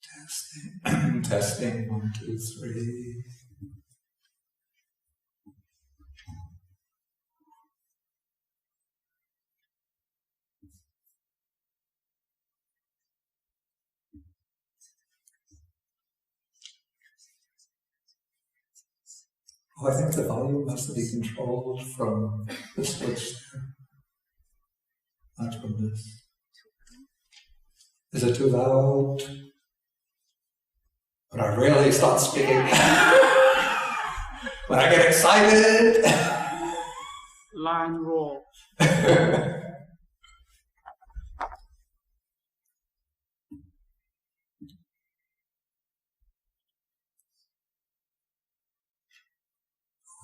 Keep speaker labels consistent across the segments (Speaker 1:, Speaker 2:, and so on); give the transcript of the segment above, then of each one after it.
Speaker 1: Testing. Testing. 1, 2, 3. Oh, I think the volume has to be controlled from the switch there, not from this. Is it too loud? When I really start speaking, when I get excited.
Speaker 2: Line roll.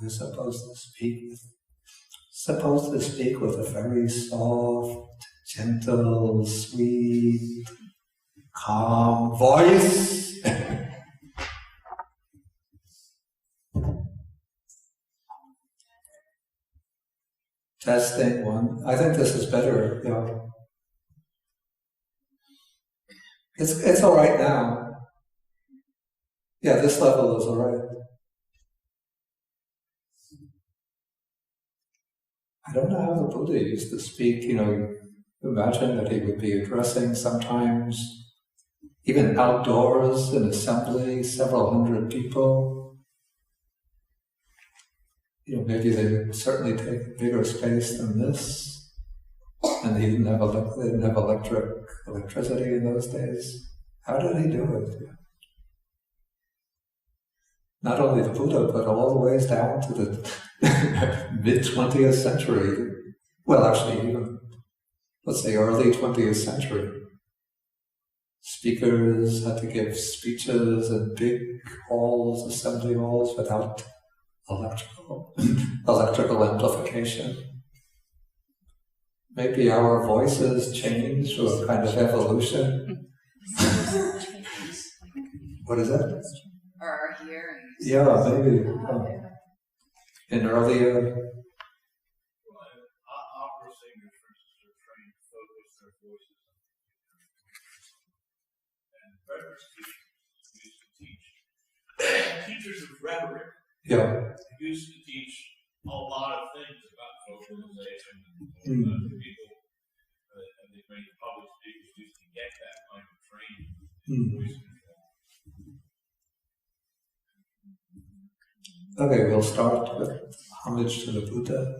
Speaker 1: We're supposed to speak with a very soft, gentle, sweet, calm voice. Testing 1. I think this is better. Yeah. It's all right now. Yeah, this level is all right. I don't know how the Buddha used to speak. Imagine that he would be addressing sometimes, even outdoors in assembly, several hundred people. Maybe they would certainly take a bigger space than this, and they didn't have electricity in those days. How did he do it? Not only the Buddha, but all the ways down to the mid-20th century. Well, actually, even, let's say, early 20th century. Speakers had to give speeches in big halls, assembly halls, without electrical amplification. Maybe our voices change through a kind of evolution. What is that?
Speaker 3: Or our hearing.
Speaker 1: Yeah, maybe. In earlier.
Speaker 4: Opera singers, for instance, are trained to focus their voices. And rhetoric teachers used to teach. Teachers of rhetoric used to teach a lot of things about vocalization and people. And the public speakers used to get that kind of training in voice control.
Speaker 1: Okay, we'll start with homage to the Buddha.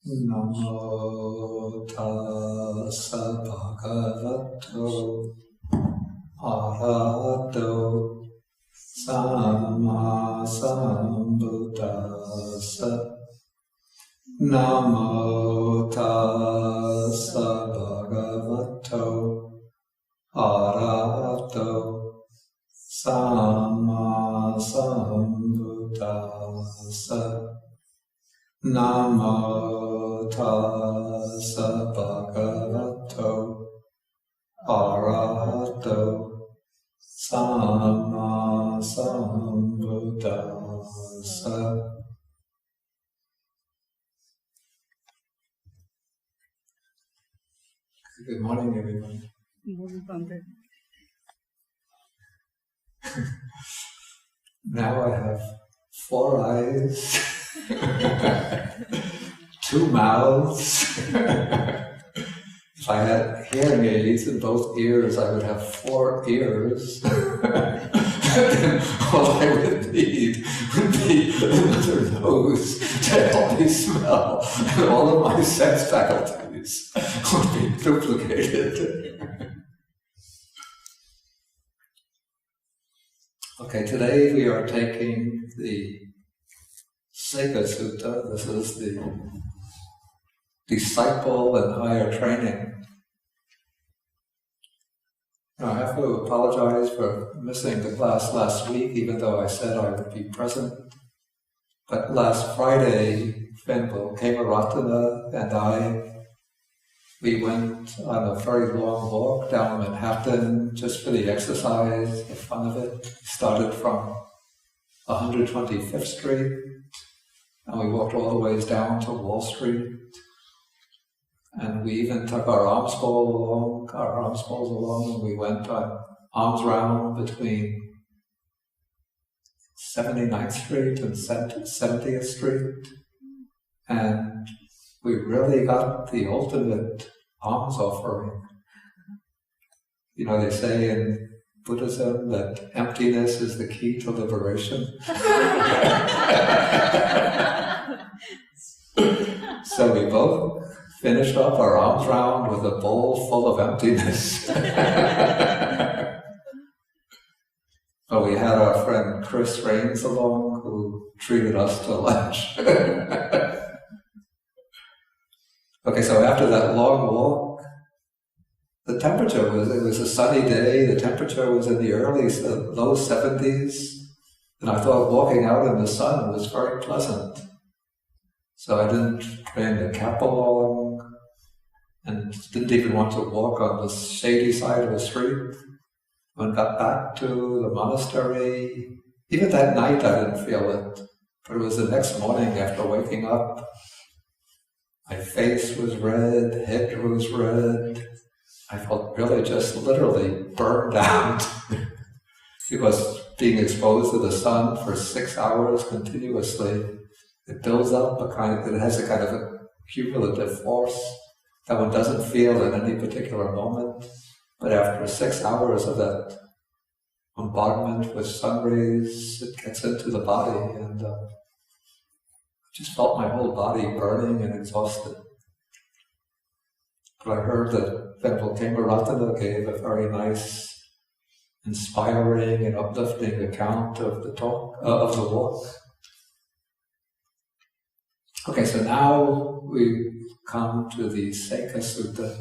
Speaker 1: Namo tassa bhagavato arahato samma sambuddhassa. Namo tassa bhagavato arahato samma sambuddhassa. Namo tassa bhagavato arahato samma sambuddhassa. Good morning, everyone. Now I have 4 eyes, 2 mouths. If I had hearing aids in both ears, I would have 4 ears. Then all I would need would be another nose to help me smell, and all of my sense faculties would be duplicated. Okay, today we are taking the Sekha Sutta. This is the disciple and higher training. Now, I have to apologize for missing the class last week, even though I said I would be present. But last Friday, Venpo Kemaratana and we went on a very long walk down Manhattan just for the exercise, the fun of it. We started from 125th Street, and we walked all the ways down to Wall Street. And we even took our alms bowls along, and we went on alms round between 79th Street and 70th Street. And we really got the ultimate alms offering. You know, they say in Buddhism that emptiness is the key to liberation. So we both finished up our alms round with a bowl full of emptiness. But we had our friend Chris Rains along, who treated us to lunch. Okay, so after that long walk, the temperature it was a sunny day, the temperature was in the low 70s, and I thought walking out in the sun was very pleasant. So I didn't bring the cap along, and didn't even want to walk on the shady side of the street. When I got back to the monastery, even that night I didn't feel it, but it was the next morning after waking up. My face was red, head was red. I felt really just literally burned out because being exposed to the sun for 6 hours continuously, it builds up it has a kind of a cumulative force that one doesn't feel in any particular moment. But after 6 hours of that bombardment with sun rays, it gets into the body, and I just felt my whole body burning and exhausted. But I heard that Venerable Kemaratana gave a very nice, inspiring and uplifting account of the walk. Okay, so now we come to the Sekha Sutta.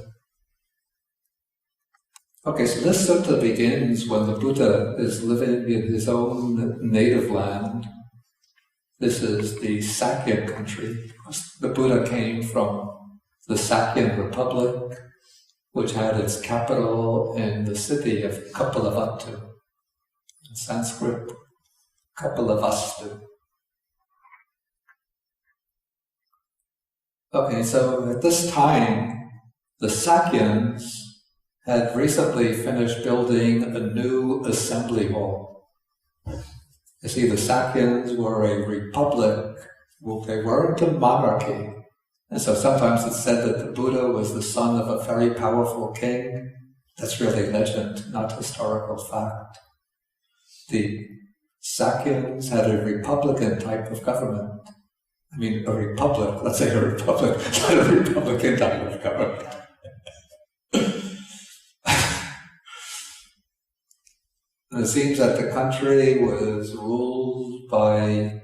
Speaker 1: Okay, so this sutta begins when the Buddha is living in his own native land. This is the Sakya country. The Buddha came from the Sakyan Republic, which had its capital in the city of Kapilavastu. In Sanskrit, Kapilavastu. Okay, so at this time, the Sakyans had recently finished building a new assembly hall. You see, the Sakyans were a republic. Well, they weren't a monarchy. And so sometimes it's said that the Buddha was the son of a very powerful king. That's really legend, not historical fact. The Sakyans had a republican type of government. I mean, a republic, let's say a republic, not a republican type of government. And it seems that the country was ruled by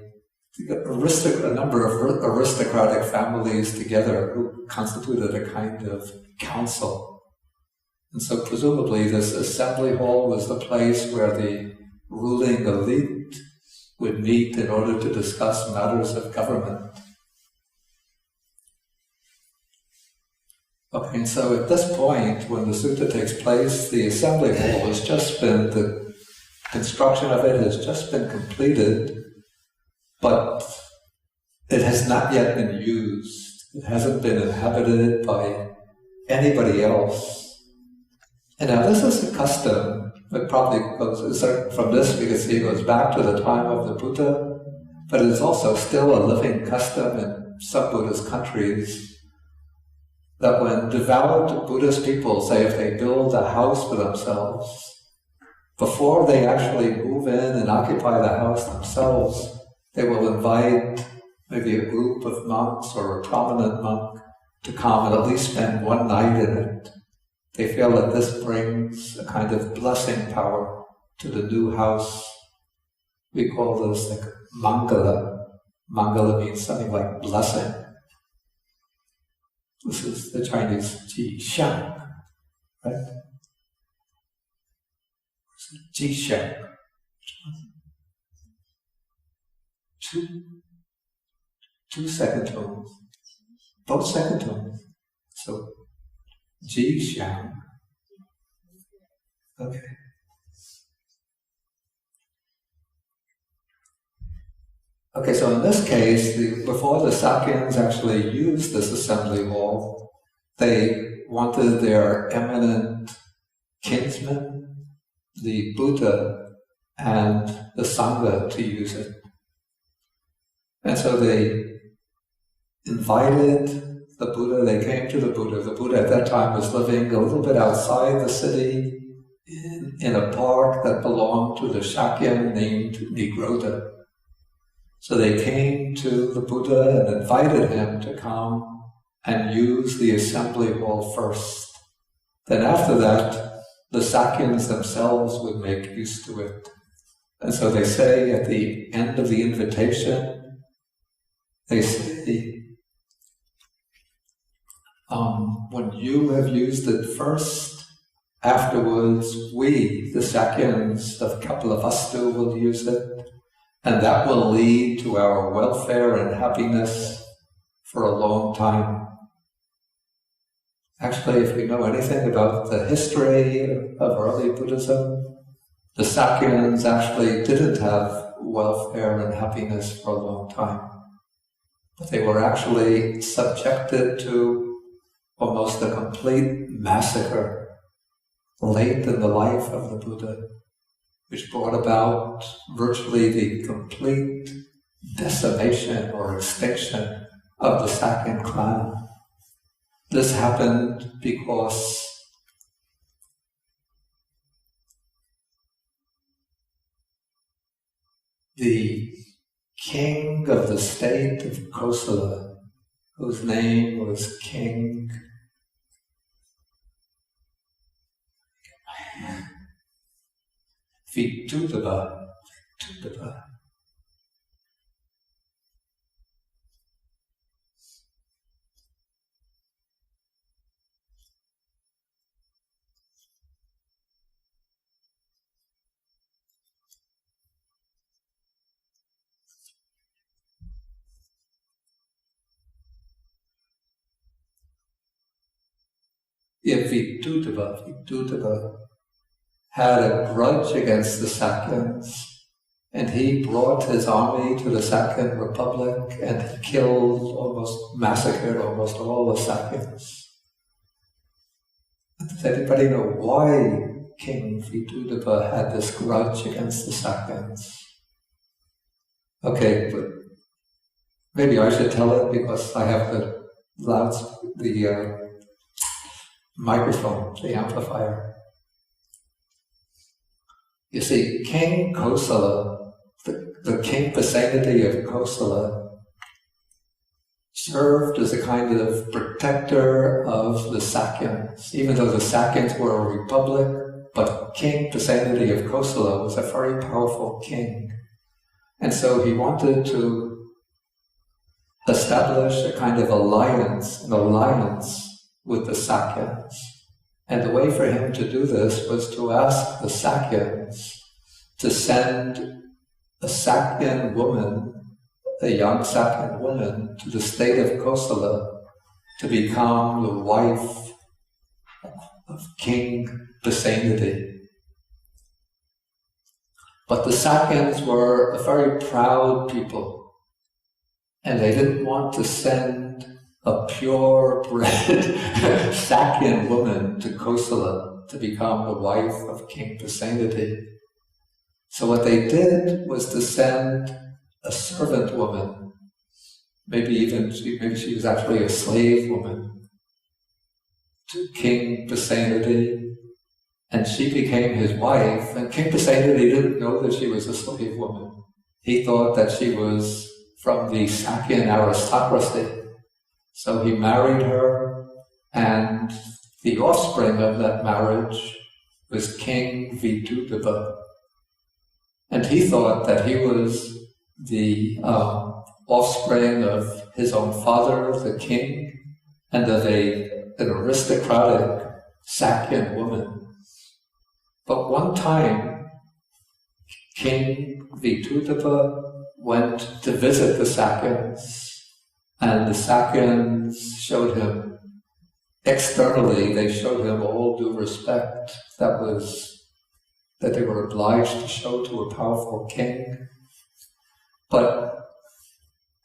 Speaker 1: a number of aristocratic families together who constituted a kind of council. And so presumably this assembly hall was the place where the ruling elite would meet in order to discuss matters of government. Okay, and so at this point, when the sutta takes place, the assembly hall has just been, the construction of it has just been completed, but it has not yet been used. It hasn't been inhabited by anybody else. And now this is a custom. It probably goes, from this we can see it goes back to the time of the Buddha, but it is also still a living custom in some Buddhist countries that when devout Buddhist people, say if they build a house for themselves, before they actually move in and occupy the house themselves, they will invite maybe a group of monks or a prominent monk to come and at least spend one night in it. They feel that this brings a kind of blessing power to the new house. We call this like Mangala. Mangala means something like blessing. This is the Chinese Ji Xiang, right? Ji Xiang. Two second tones. Both second tones. So Ji Xiang. Okay. Okay, so in this case, before the Sakyans actually used this assembly hall, they wanted their eminent kinsman, the Buddha, and the Sangha to use it. And so they invited the Buddha, they came to the Buddha. The Buddha at that time was living a little bit outside the city in a park that belonged to the Shakyan named Nigroda. So they came to the Buddha and invited him to come and use the assembly hall first. Then after that, the Sakyans themselves would make use to it. And so they say at the end of the invitation, they say, when you have used it first, afterwards we, the Sakyans of Kapilavastu, will use it, and that will lead to our welfare and happiness for a long time. Actually, if you know anything about the history of early Buddhism, the Sakyans actually didn't have welfare and happiness for a long time. But they were actually subjected to almost a complete massacre late in the life of the Buddha, which brought about virtually the complete decimation or extinction of the Sakyan clan. This happened because the king of the state of Kosala, whose name was King Vitudaba. Vitudaba had a grudge against the Sakyans, and he brought his army to the Sakyan Republic and he massacred almost all the Sakyans. Does anybody know why King Vitudaba had this grudge against the Sakyans? Okay, but maybe I should tell it because I have the microphone, the amplifier. You see, King Kosala, the king vicinity of Kosala, served as a kind of protector of the Sakyans. Even though the Sakyans were a republic, but King vicinity of Kosala was a very powerful king. And so he wanted to establish a kind of alliance with the Sakyans. And the way for him to do this was to ask the Sakyans to send a Sakyan woman, a young Sakyan woman, to the state of Kosala to become the wife of King Pasenadi. But the Sakyans were a very proud people, and they didn't want to send a purebred Sakyan woman to Kosala to become the wife of King Pasenadi. So what they did was to send a servant woman, maybe she was actually a slave woman, to King Pasenadi, and she became his wife. And King Pasenadi didn't know that she was a slave woman. He thought that she was from the Sakyan aristocracy. So he married her, and the offspring of that marriage was King Vitudaba. And he thought that he was the offspring of his own father, the king, and of an aristocratic Sakyan woman. But one time, King Vitudaba went to visit the Sakyans, and the Sakyans showed him, externally, they showed him all due respect that they were obliged to show to a powerful king. But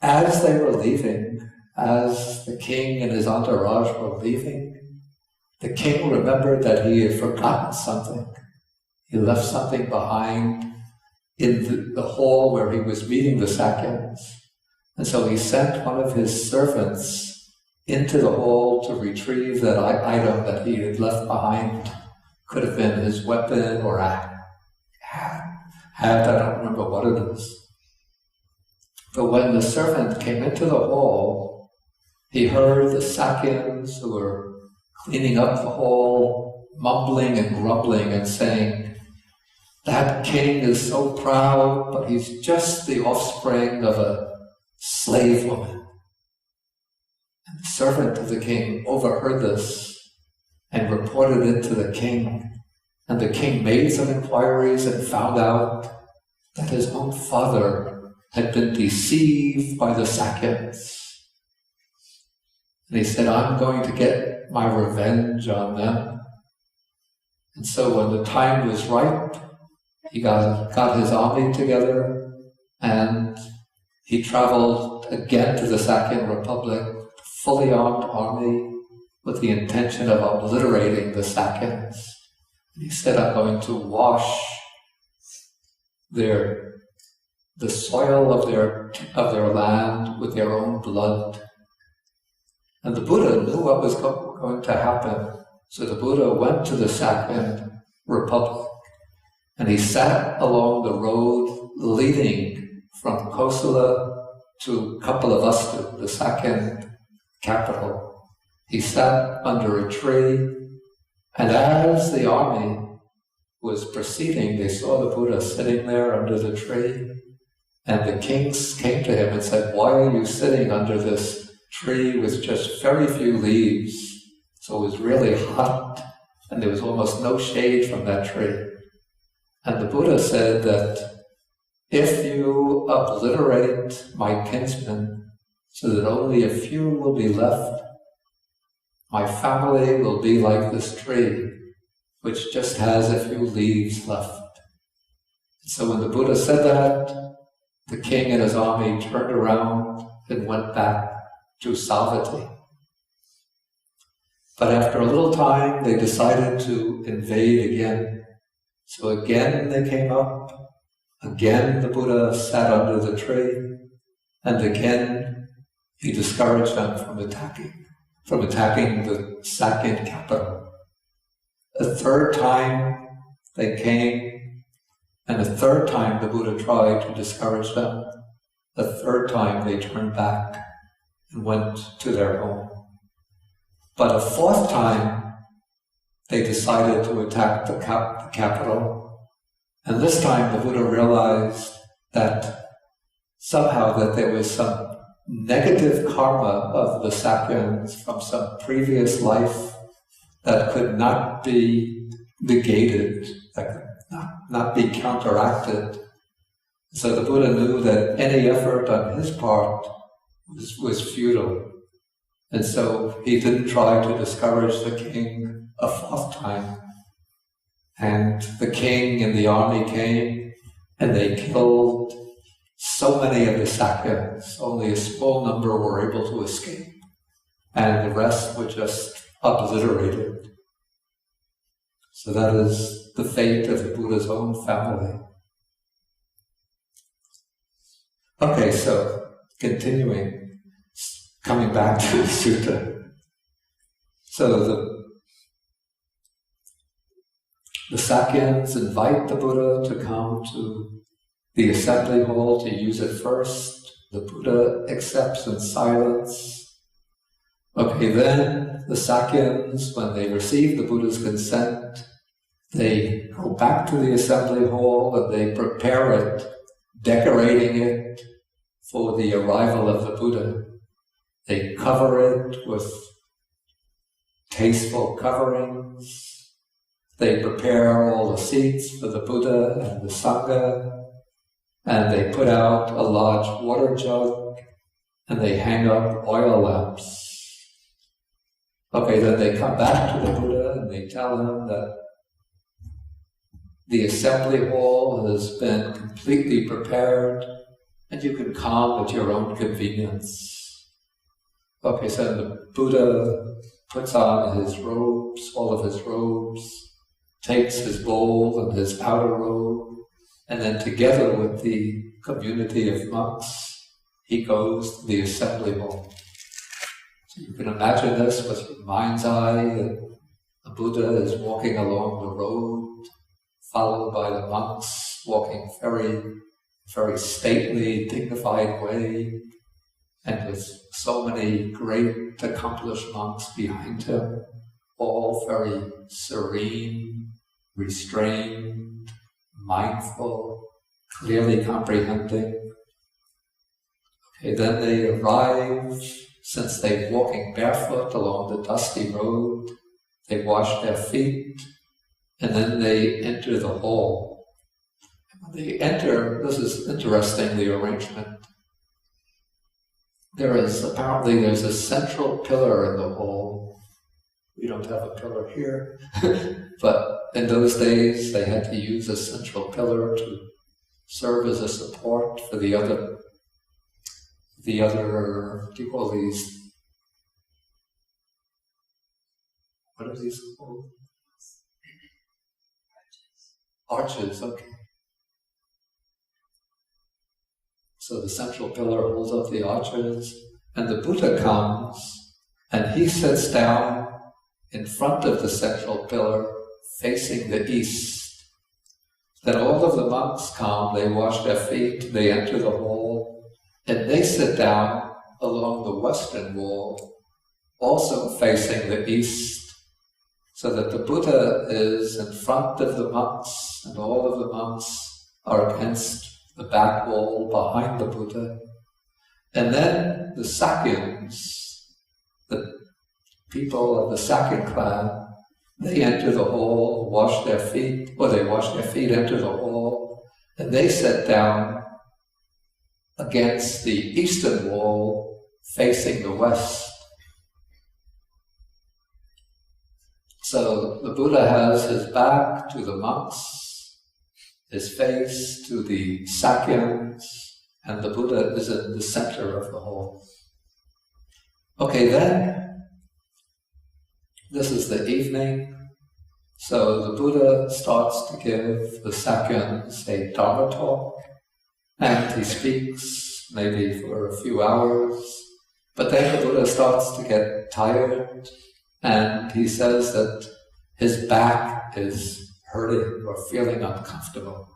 Speaker 1: as they were leaving, as the king and his entourage were leaving, the king remembered that he had forgotten something. He left something behind in the hall where he was meeting the Sakyans. And so he sent one of his servants into the hall to retrieve that item that he had left behind. Could have been his weapon or a hat, I don't remember what it is. But when the servant came into the hall, he heard the Sakyans who were cleaning up the hall, mumbling and grumbling and saying, "That king is so proud, but he's just the offspring of a slave woman." And the servant of the king overheard this and reported it to the king. And the king made some inquiries and found out that his own father had been deceived by the Sakyans. And he said, "I'm going to get my revenge on them." And so when the time was ripe, he got his army together and he traveled again to the Sakyan Republic, fully armed army, with the intention of obliterating the Sakyans. And he said, "I'm going to wash the soil of their land with their own blood." And the Buddha knew what was going to happen. So the Buddha went to the Sakyan Republic and he sat along the road leading from Kosala to Kapilavastu, the Sakyan capital. He sat under a tree, and as the army was proceeding, they saw the Buddha sitting there under the tree. And the kings came to him and said, "Why are you sitting under this tree with just very few leaves?" So it was really hot, and there was almost no shade from that tree. And the Buddha said that if you obliterate my kinsmen so that only a few will be left, my family will be like this tree, which just has a few leaves left. And so when the Buddha said that, the king and his army turned around and went back to Savatthi. But after a little time, they decided to invade again. So again they came up. Again the Buddha sat under the tree. And again he discouraged them from attacking the Sakyan capital. A third time they came. And a third time the Buddha tried to discourage them. A third time they turned back and went to their home. But a fourth time they decided to attack the capital. And this time the Buddha realized that somehow that there was some negative karma of the Sakyans from some previous life that could not be negated, that could not be counteracted. So the Buddha knew that any effort on his part was futile. And so he didn't try to discourage the king a fourth time. And the king and the army came and they killed so many of the Sakyans. Only a small number were able to escape. And the rest were just obliterated. So that is the fate of the Buddha's own family. Okay, so continuing, coming back to the sutta. So the Sakyans invite the Buddha to come to the assembly hall to use it first. The Buddha accepts in silence. Okay, then the Sakyans, when they receive the Buddha's consent, they go back to the assembly hall and they prepare it, decorating it for the arrival of the Buddha. They cover it with tasteful coverings. They prepare all the seats for the Buddha and the Sangha, and they put out a large water jug, and they hang up oil lamps. Okay, then they come back to the Buddha and they tell him that the assembly hall has been completely prepared, and you can calm at your own convenience. Okay, so the Buddha puts on his robes, all of his robes, takes his bowl and his outer robe, and then together with the community of monks, he goes to the assembly hall. So you can imagine this with your mind's eye, that the Buddha is walking along the road, followed by the monks, walking very stately, dignified way, and with so many great accomplished monks behind him, all very serene, restrained, mindful, clearly comprehending. Okay, then they arrive, since they're walking barefoot along the dusty road, they wash their feet, and then they enter the hall. When they enter, this is interesting, the arrangement. There's a central pillar in the hall. We don't have a pillar here, but in those days they had to use a central pillar to serve as a support for the other, what do you call these? What are these called? Arches, okay. So the central pillar holds up the arches, and the Buddha comes, and he sits down in front of the central pillar, facing the east. Then all of the monks come, they wash their feet, they enter the hall, and they sit down along the western wall, also facing the east, so that the Buddha is in front of the monks, and all of the monks are against the back wall behind the Buddha. And then the Sakyans, the people of the Sakyan clan, they enter the hall, wash their feet, enter the hall, and they sit down against the eastern wall facing the west. So the Buddha has his back to the monks, his face to the Sakyans, and the Buddha is in the center of the hall. Okay, then, this is the evening. So the Buddha starts to give the Sakyans a Dharma talk, and he speaks maybe for a few hours, but then the Buddha starts to get tired, and he says that his back is hurting or feeling uncomfortable.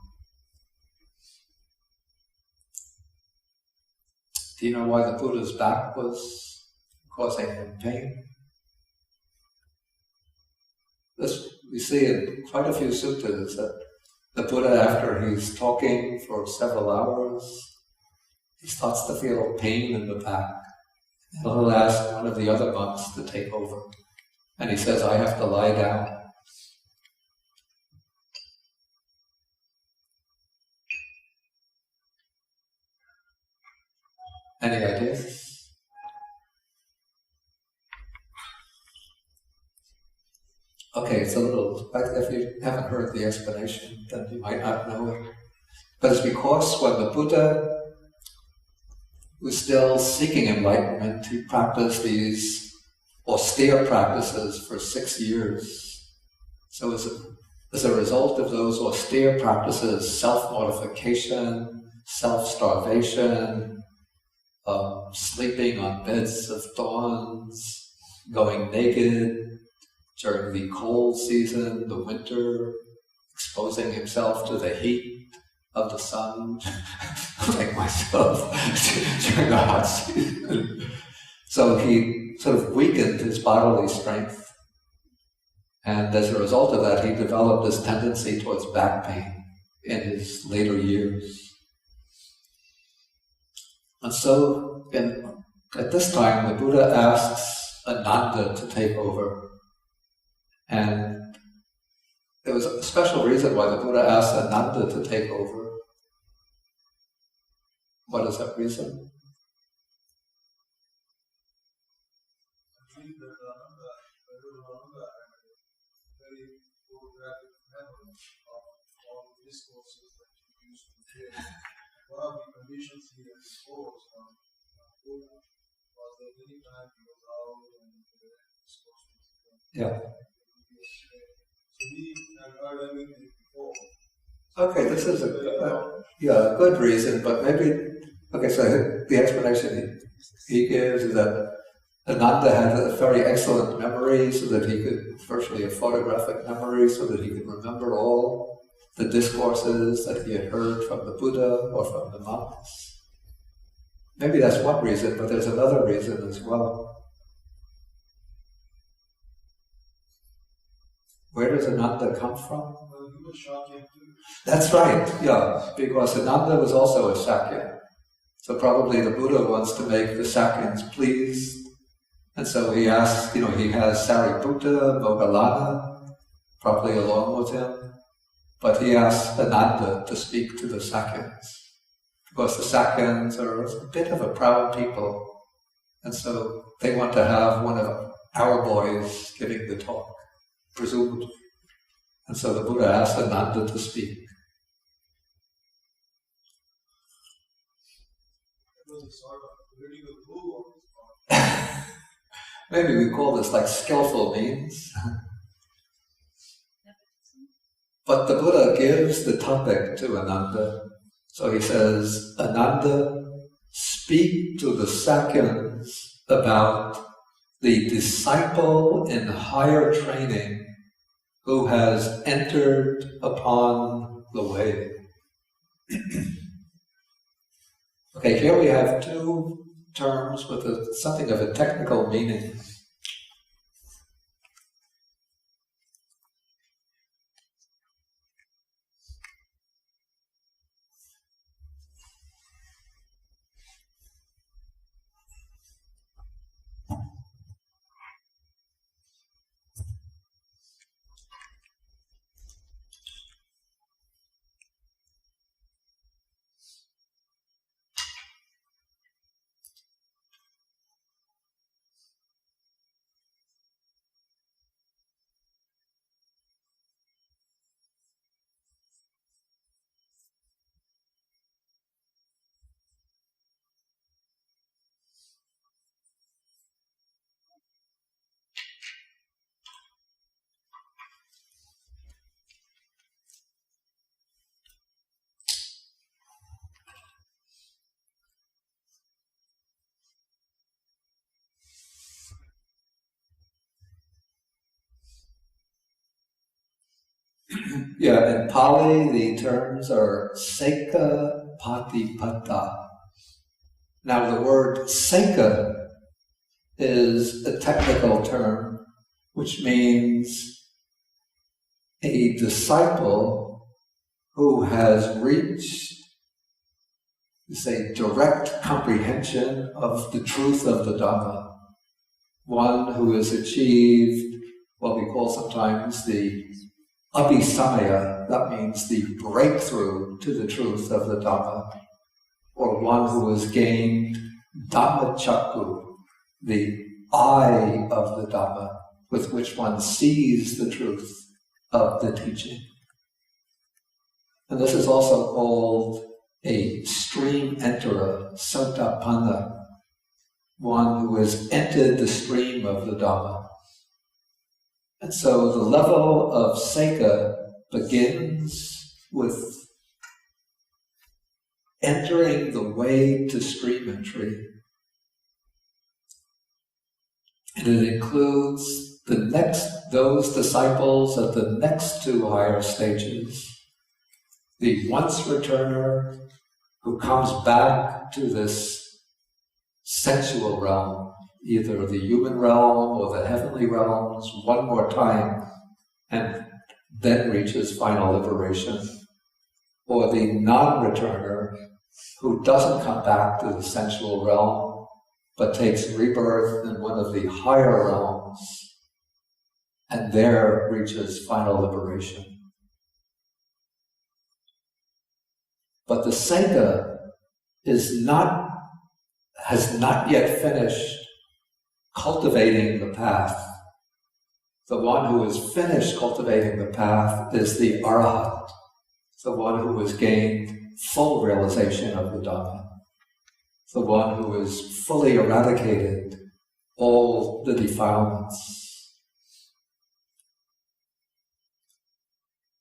Speaker 1: Do you know why the Buddha's back was causing him pain? This we see in quite a few suttas that the Buddha, after he's talking for several hours, he starts to feel pain in the back. And he'll ask one of the other monks to take over. And he says, I have to lie down. Any ideas? Okay, it's a little, if you haven't heard the explanation, then you might not know it. But it's because when the Buddha was still seeking enlightenment, he practiced these austere practices for 6 years. So as a result of those austere practices, self-mortification, self-starvation, sleeping on beds of thorns, going naked during the cold season, the winter, exposing himself to the heat of the sun, like myself, during the hot season. So he sort of weakened his bodily strength, and as a result of that, he developed this tendency towards back pain in his later years. And so, at this time, the Buddha asks Ananda to take over. And there was a special reason why the Buddha asked Ananda to take over. What is that reason?
Speaker 3: I believe that Ananda very photographic memory of all the discourses that you used to hear one of the conditions he has imposed on Buddha was that any time he was out and the discourse was done.
Speaker 1: Yeah.
Speaker 3: So he had heard everything before.
Speaker 1: Okay, this is a good reason, but maybe, okay, so the explanation he gives is that Ananda had a very excellent memory, so that he could, virtually a photographic memory, so that he could remember all the discourses that he had heard from the Buddha or from the monks. Maybe that's one reason, but there's another reason as well. Where does Ananda come from?
Speaker 3: Well, he was Shakya too.
Speaker 1: That's right, yeah, because Ananda was also a Sakya. So probably the Buddha wants to make the Sakyans pleased. And so he asks, he has Sariputta, Moggallana, probably along with him. But he asks Ananda to speak to the Sakyans. Because the Sakyans are a bit of a proud people. And so they want to have one of our boys giving the talk, presumably. And so the Buddha asks Ananda to speak.
Speaker 3: It was a sort of political coup on his part.
Speaker 1: Maybe we call this like skillful means. But the Buddha gives the topic to Ananda. So he says, Ananda, speak to the Sakyans about the disciple in higher training who has entered upon the way. Okay, here we have two terms with something of a technical meaning. Yeah, in Pali the terms are Sekha, Patipatta. Now the word Sekha is a technical term which means a disciple who has reached, say, direct comprehension of the truth of the Dhamma. One who has achieved what we call sometimes the abhisamaya, that means the breakthrough to the truth of the Dhamma, or one who has gained Dhammacakku, the eye of the Dhamma, with which one sees the truth of the teaching. And this is also called a stream enterer, sotapanna, one who has entered the stream of the Dhamma. And so the level of Sekha begins with entering the way to stream entry. And it includes those disciples at the next two higher stages. The once returner who comes back to this sensual realm, either the human realm or the heavenly realms, one more time, and then reaches final liberation. Or the non-returner who doesn't come back to the sensual realm, but takes rebirth in one of the higher realms, and there reaches final liberation. But the Sekha has not yet finished cultivating the path. The one who has finished cultivating the path is the Arhat, the one who has gained full realization of the Dhamma, the one who has fully eradicated all the defilements.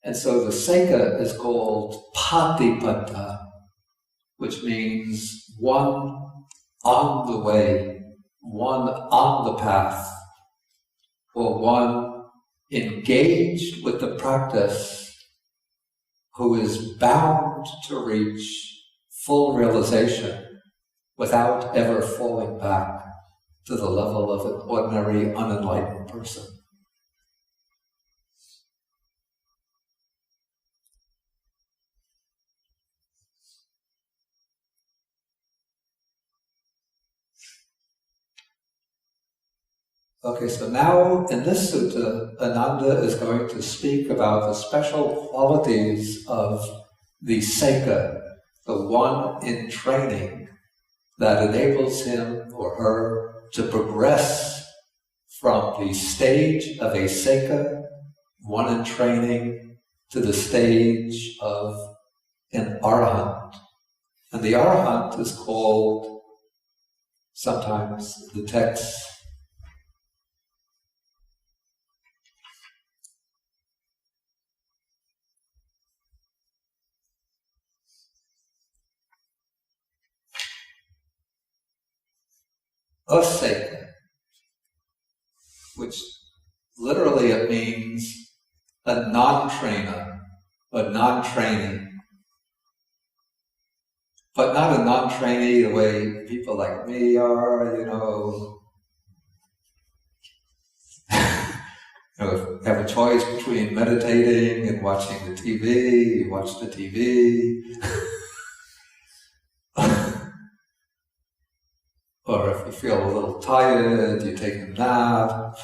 Speaker 1: And so the Sekha is called Patipatta, which means one on the way, one on the path, or one engaged with the practice who is bound to reach full realization without ever falling back to the level of an ordinary unenlightened person. Okay, so now in this sutta, Ananda is going to speak about the special qualities of the Sekha, the one in training that enables him or her to progress from the stage of a Sekha, one in training, to the stage of an Arahant. And the Arahant is called, sometimes the text, a Sekha, which literally it means a non-trainer, a non-trainee. But not a non-trainee the way people like me are, if you have a choice between meditating and watching the TV, you watch the TV. Or if you feel a little tired, you take a nap.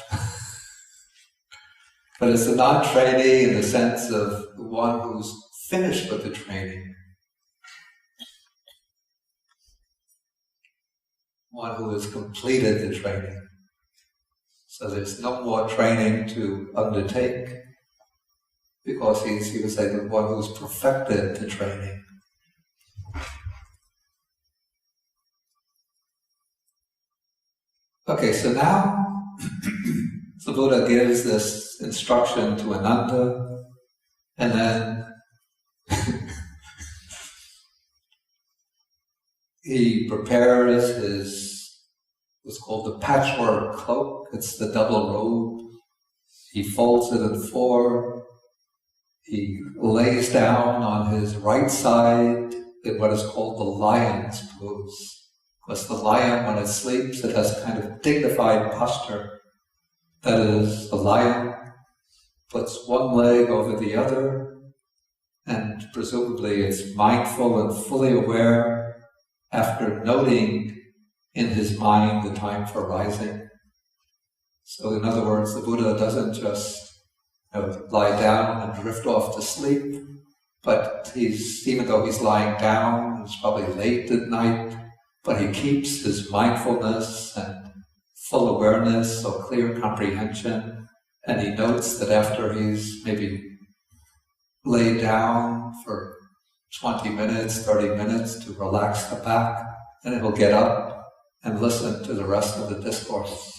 Speaker 1: But it's a non-trainee in the sense of the one who's finished with the training. One who has completed the training. So there's no more training to undertake, because he's, you would say, the one who's perfected the training. Okay, so now the Buddha gives this instruction to Ananda, and then he prepares his, what's called the patchwork cloak. It's the double robe. He folds it in four. He lays down on his right side in what is called the lion's pose. Because the lion, when it sleeps, it has a kind of dignified posture. That is, the lion puts one leg over the other, and presumably it's mindful and fully aware after noting in his mind the time for rising. So in other words, the Buddha doesn't just lie down and drift off to sleep, but even though he's lying down, it's probably late at night, but he keeps his mindfulness and full awareness, so clear comprehension, and he notes that after he's maybe laid down for 20 minutes, 30 minutes to relax the back, and he'll get up and listen to the rest of the discourse.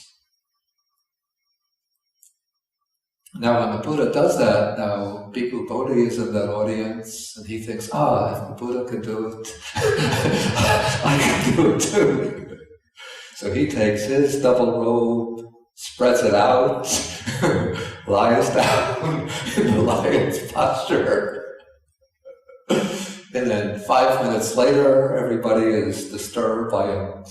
Speaker 1: Now when the Buddha does that, now Bhikkhu Bodhi is in that audience, and he thinks, if the Buddha can do it, I can do it too. So he takes his double robe, spreads it out, lies down in the lion's posture. And then 5 minutes later, everybody is disturbed by a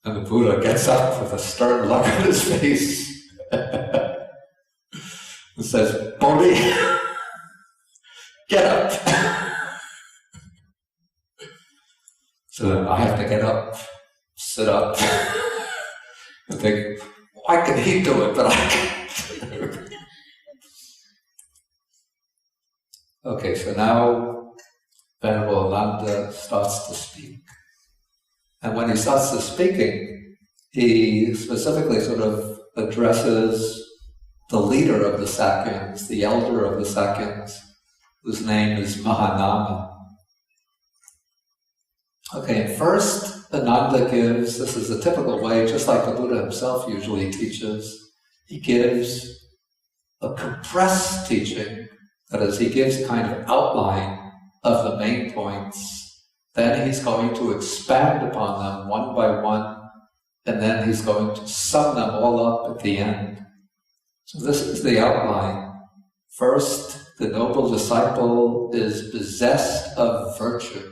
Speaker 1: and the Buddha gets up with a stern look on his face and says, Bodhi, get up. So then I have to get up, sit up, and think, why can he do it, but I can't? Okay, so now Venerable Ananda starts to speak. And when he starts to speaking, he specifically sort of addresses the leader of the Sakyas, the elder of the Sakyas, whose name is Mahanama. Okay, and first Ananda gives, this is a typical way, just like the Buddha himself usually teaches, he gives a compressed teaching, that is, he gives a kind of outline of the main points, then he's going to expand upon them one by one, and then he's going to sum them all up at the end. So this is the outline. First, the noble disciple is possessed of virtue.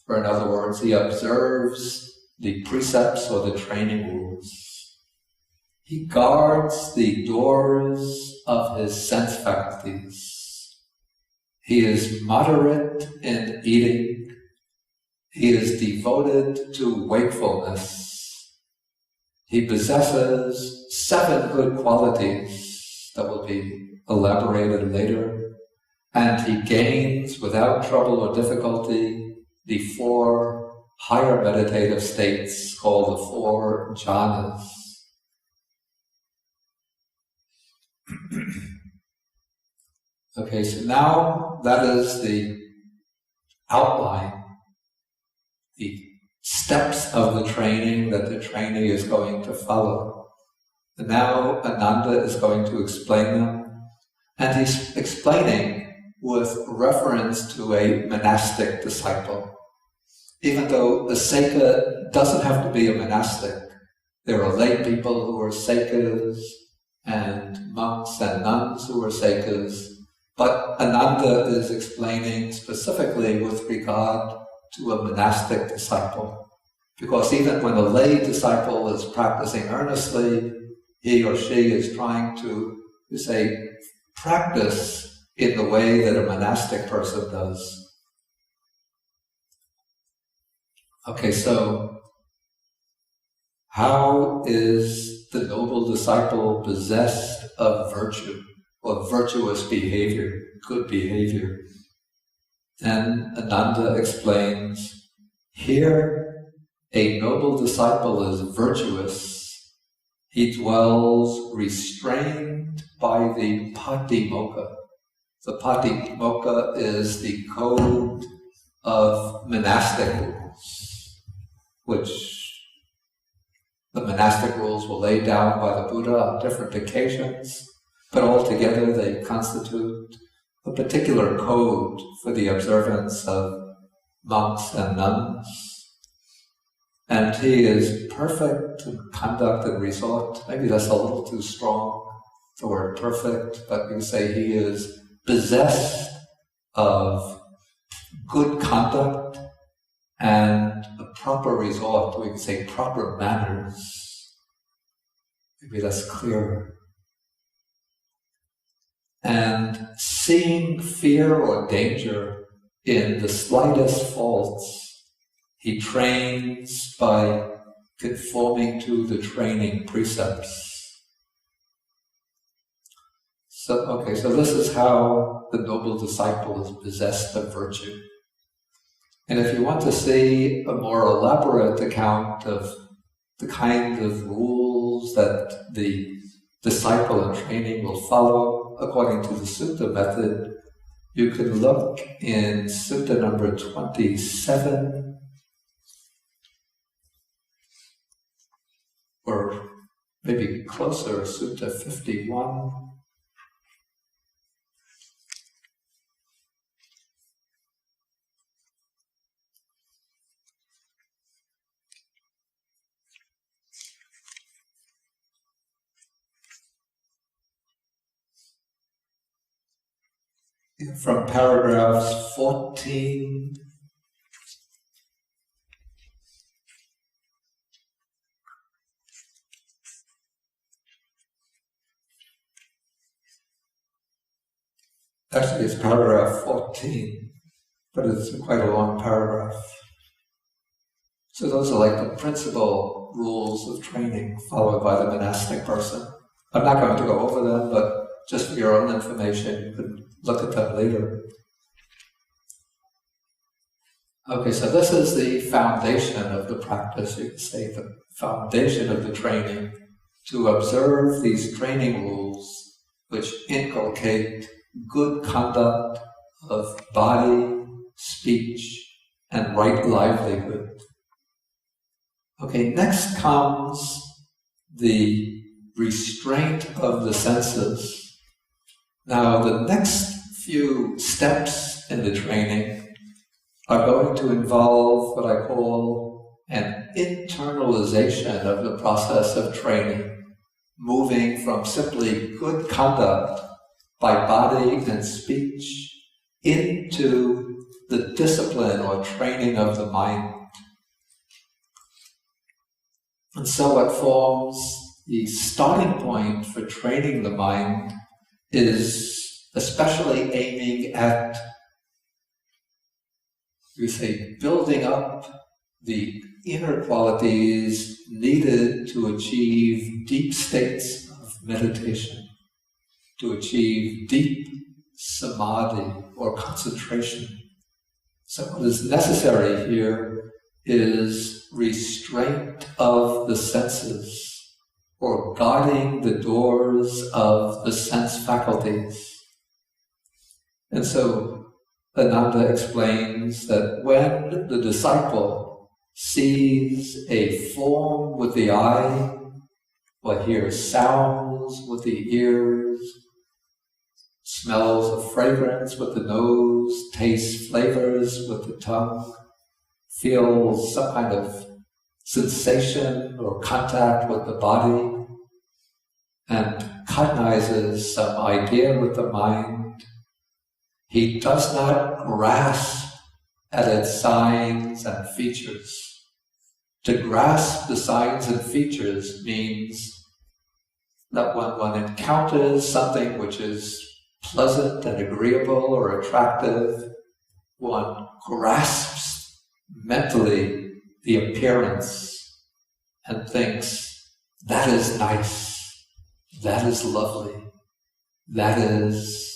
Speaker 1: Or in other words, he observes the precepts or the training rules. He guards the doors of his sense faculties. He is moderate in eating. He is devoted to wakefulness. He possesses 7 good qualities that will be elaborated later, and he gains without trouble or difficulty the 4 higher meditative states called the 4 jhanas. Okay, so now that is the outline, the steps of the training that the trainee is going to follow. And now Ananda is going to explain them, and he's explaining with reference to a monastic disciple. Even though a Sekha doesn't have to be a monastic, there are lay people who are Sekhas, and monks and nuns who are Sekhas, but Ananda is explaining specifically with regard to a monastic disciple. Because even when a lay disciple is practicing earnestly, he or she is trying to, practice in the way that a monastic person does. Okay, so how is the noble disciple possessed of virtue, or virtuous behavior, good behavior? Then Ananda explains, here a noble disciple is virtuous. He dwells restrained by the patimokkha. The patimokkha is the code of monastic rules, which the monastic rules were laid down by the Buddha on different occasions, but altogether they constitute a particular code for the observance of monks and nuns. And he is perfect in conduct and resort. Maybe that's a little too strong, the word perfect, but we say he is possessed of good conduct and a proper resort, we can say proper manners. Maybe that's clearer. And seeing fear or danger in the slightest faults, he trains by conforming to the training precepts. So this is how the noble disciple is possessed of virtue. And if you want to see a more elaborate account of the kind of rules that the disciple in training will follow according to the Sutta method, you can look in Sutta number 27, or maybe closer, Sutta 51. From paragraphs 14 actually it's paragraph 14, but it's quite a long paragraph. So those are like the principal rules of training followed by the monastic person. I'm not going to go over them, but just for your own information, you can look at them later. Okay, so this is the foundation of the practice, you could say, the foundation of the training. to observe these training rules which inculcate good conduct of body, speech, and right livelihood. Okay, next comes the restraint of the senses. Now, the next few steps in the training are going to involve what I call an internalization of the process of training, moving from simply good conduct by body and speech into the discipline or training of the mind. And so what forms the starting point for training the mind is especially aiming at, you say, building up the inner qualities needed to achieve deep states of meditation, to achieve deep samadhi or concentration. So what is necessary here is restraint of the senses, or guarding the doors of the sense faculties. And so Ananda explains that when the disciple sees a form with the eye, or hears sounds with the ears, smells of fragrance with the nose, tastes flavors with the tongue, feels some kind of sensation or contact with the body, and cognizes some idea with the mind, he does not grasp at its signs and features. To grasp the signs and features means that when one encounters something which is pleasant and agreeable or attractive, one grasps mentally the appearance and thinks, that is nice, that is lovely, that is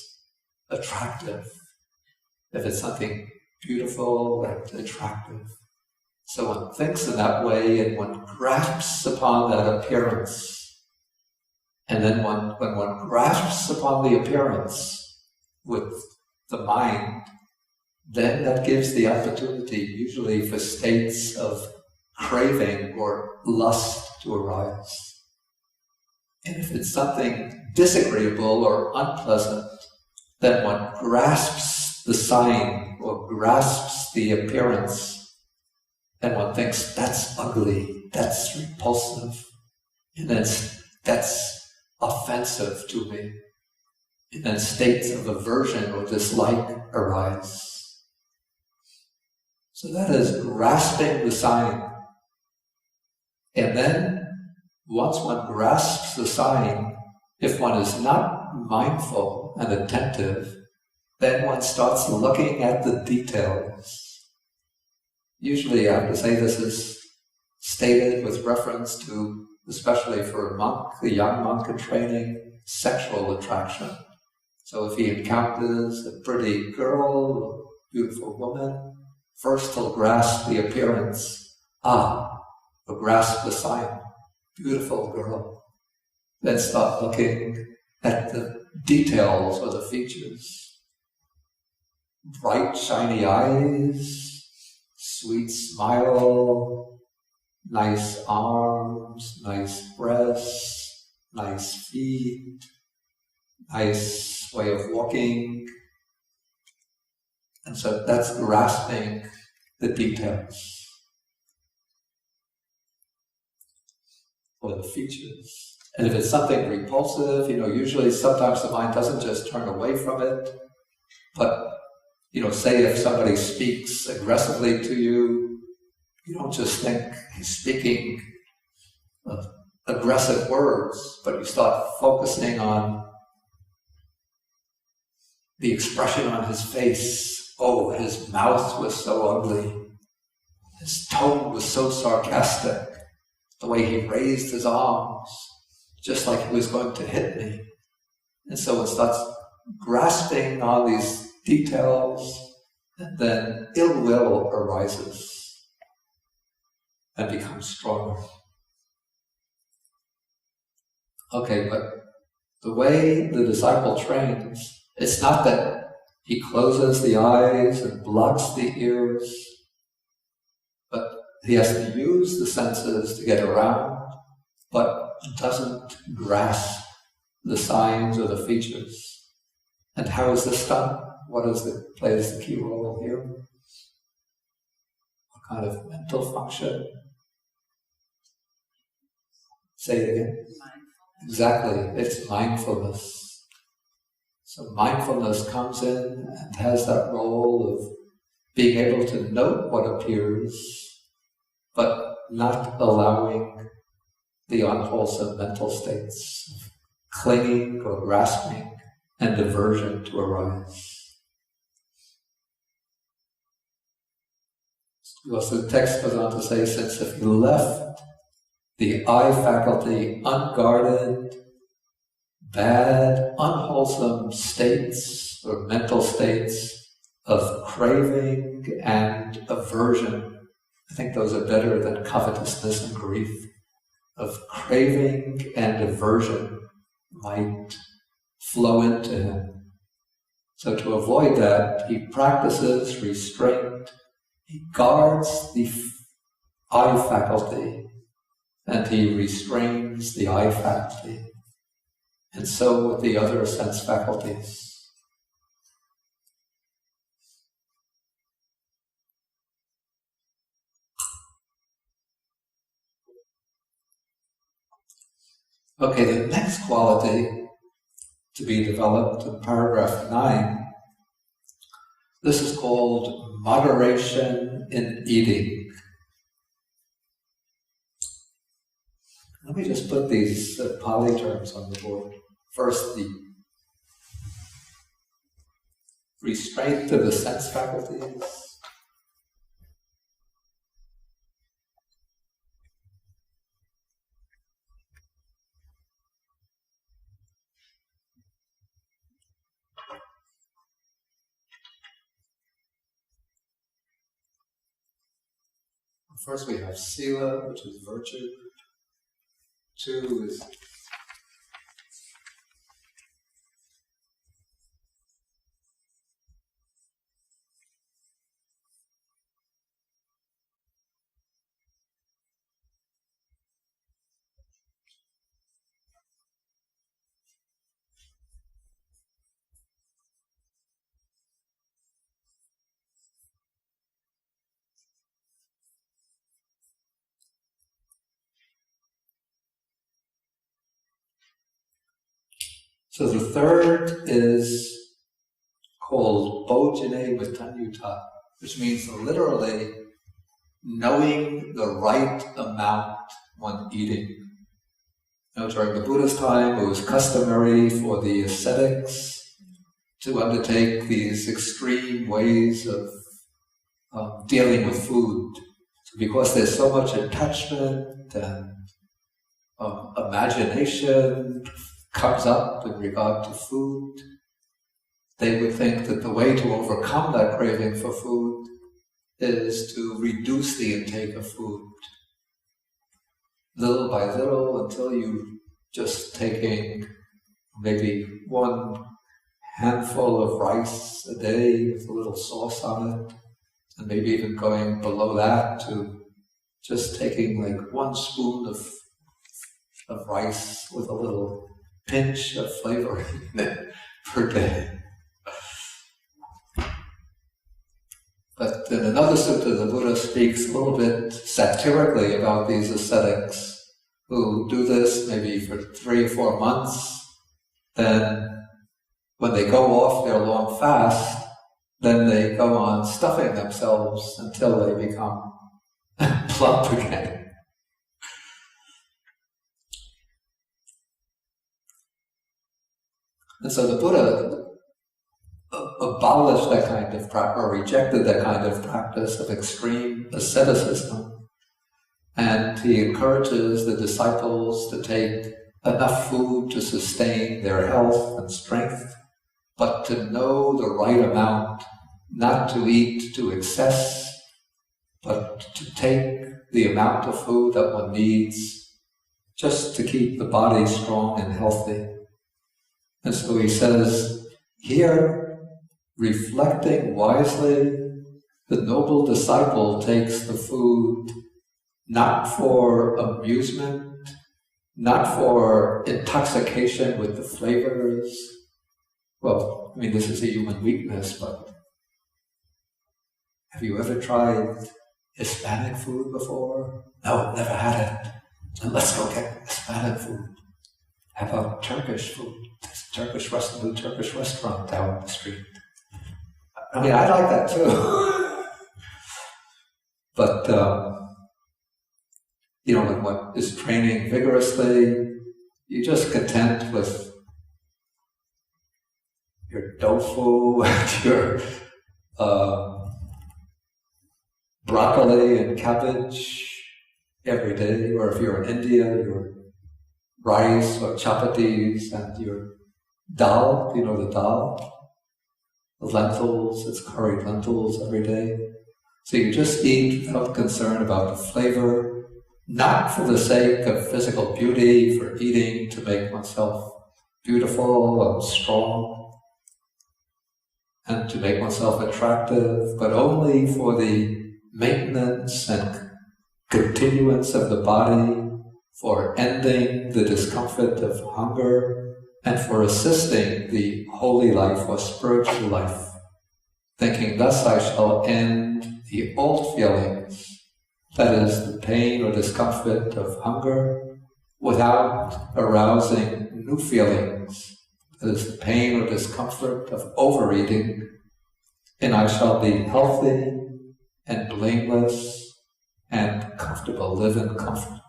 Speaker 1: attractive. If it's something beautiful and attractive. So one thinks in that way and one grasps upon that appearance. And then when one grasps upon the appearance with the mind, then that gives the opportunity usually for states of craving or lust to arise. And if it's something disagreeable or unpleasant, then one grasps the sign or grasps the appearance, and one thinks, that's ugly, that's repulsive, and that's offensive to me. And then states of aversion or dislike arise. So that is grasping the sign. And then, once one grasps the sign, if one is not mindful and attentive, then one starts looking at the details. Usually I have to say this is stated with reference to, especially for a monk, a young monk in training, sexual attraction. So if he encounters a pretty girl, a beautiful woman, first he'll grasp the appearance. He'll grasp the sign, beautiful girl. Then start looking at the details or the features. Bright, shiny eyes, sweet smile, nice arms, nice breasts, nice feet, nice way of walking. And so that's grasping the details or the features. And if it's something repulsive, usually sometimes the mind doesn't just turn away from it, but say if somebody speaks aggressively to you, you don't just think he's speaking aggressive words, but you start focusing on the expression on his face. Oh, his mouth was so ugly. His tone was so sarcastic. The way he raised his arms, just like he was going to hit me. And so it starts grasping on these details, and then ill will arises and becomes stronger. Okay, but the way the disciple trains, it's not that he closes the eyes and blocks the ears, but he has to use the senses to get around, but doesn't grasp the signs or the features. And how is this done? Plays the key role here? What kind of mental function? Say it again. Exactly, it's mindfulness. So mindfulness comes in and has that role of being able to note what appears, but not allowing the unwholesome mental states of clinging or grasping and aversion to arise. Also, the text goes on to say, since if you left the eye faculty unguarded, bad, unwholesome states or mental states of craving and aversion, I think those are better than covetousness and grief, of craving and aversion might flow into him. So to avoid that, he practices restraint. He guards the eye faculty and he restrains the eye faculty. And so with the other sense faculties. Okay, the next quality to be developed in paragraph 9, this is called moderation in eating. Let me just put these Pali terms on the board. First, the restraint of the sense faculties. First we have sila, which is virtue. 2 is so the third is called bojjhane vitanyutta, which means literally knowing the right amount when eating. During the Buddha's time, it was customary for the ascetics to undertake these extreme ways of dealing with food. So because there's so much attachment and imagination comes up in regard to food, they would think that the way to overcome that craving for food is to reduce the intake of food little by little until you're just taking maybe 1 handful of rice a day with a little sauce on it, and maybe even going below that to just taking like 1 spoon of rice with a little pinch of flavor in it per day. But in another sutta, the Buddha speaks a little bit satirically about these ascetics who do this maybe for 3 or 4 months. Then when they go off their long fast, then they go on stuffing themselves until they become plump again. And so the Buddha abolished that kind of practice, or rejected that kind of practice of extreme asceticism. And he encourages the disciples to take enough food to sustain their health and strength, but to know the right amount, not to eat to excess, but to take the amount of food that one needs just to keep the body strong and healthy. And so he says, here, reflecting wisely, the noble disciple takes the food not for amusement, not for intoxication with the flavors. Well, I mean, this is a human weakness, but have you ever tried Hispanic food before? No, never had it. Then let's go get Hispanic food. How about Turkish food? There's a new Turkish restaurant down the street. I mean, I like that too. But, when one is training vigorously, you're just content with your tofu and your broccoli and cabbage every day, or if you're in India, your rice or chapatis and your dal, the dal? The lentils, it's curried lentils every day. So you just eat without concern about the flavor, not for the sake of physical beauty, for eating to make oneself beautiful and strong, and to make oneself attractive, but only for the maintenance and continuance of the body, for ending the discomfort of hunger, and for assisting the holy life or spiritual life, thinking, thus I shall end the old feelings, that is, the pain or discomfort of hunger, without arousing new feelings, that is, the pain or discomfort of overeating, and I shall be healthy and blameless and comfortable, live in comfort.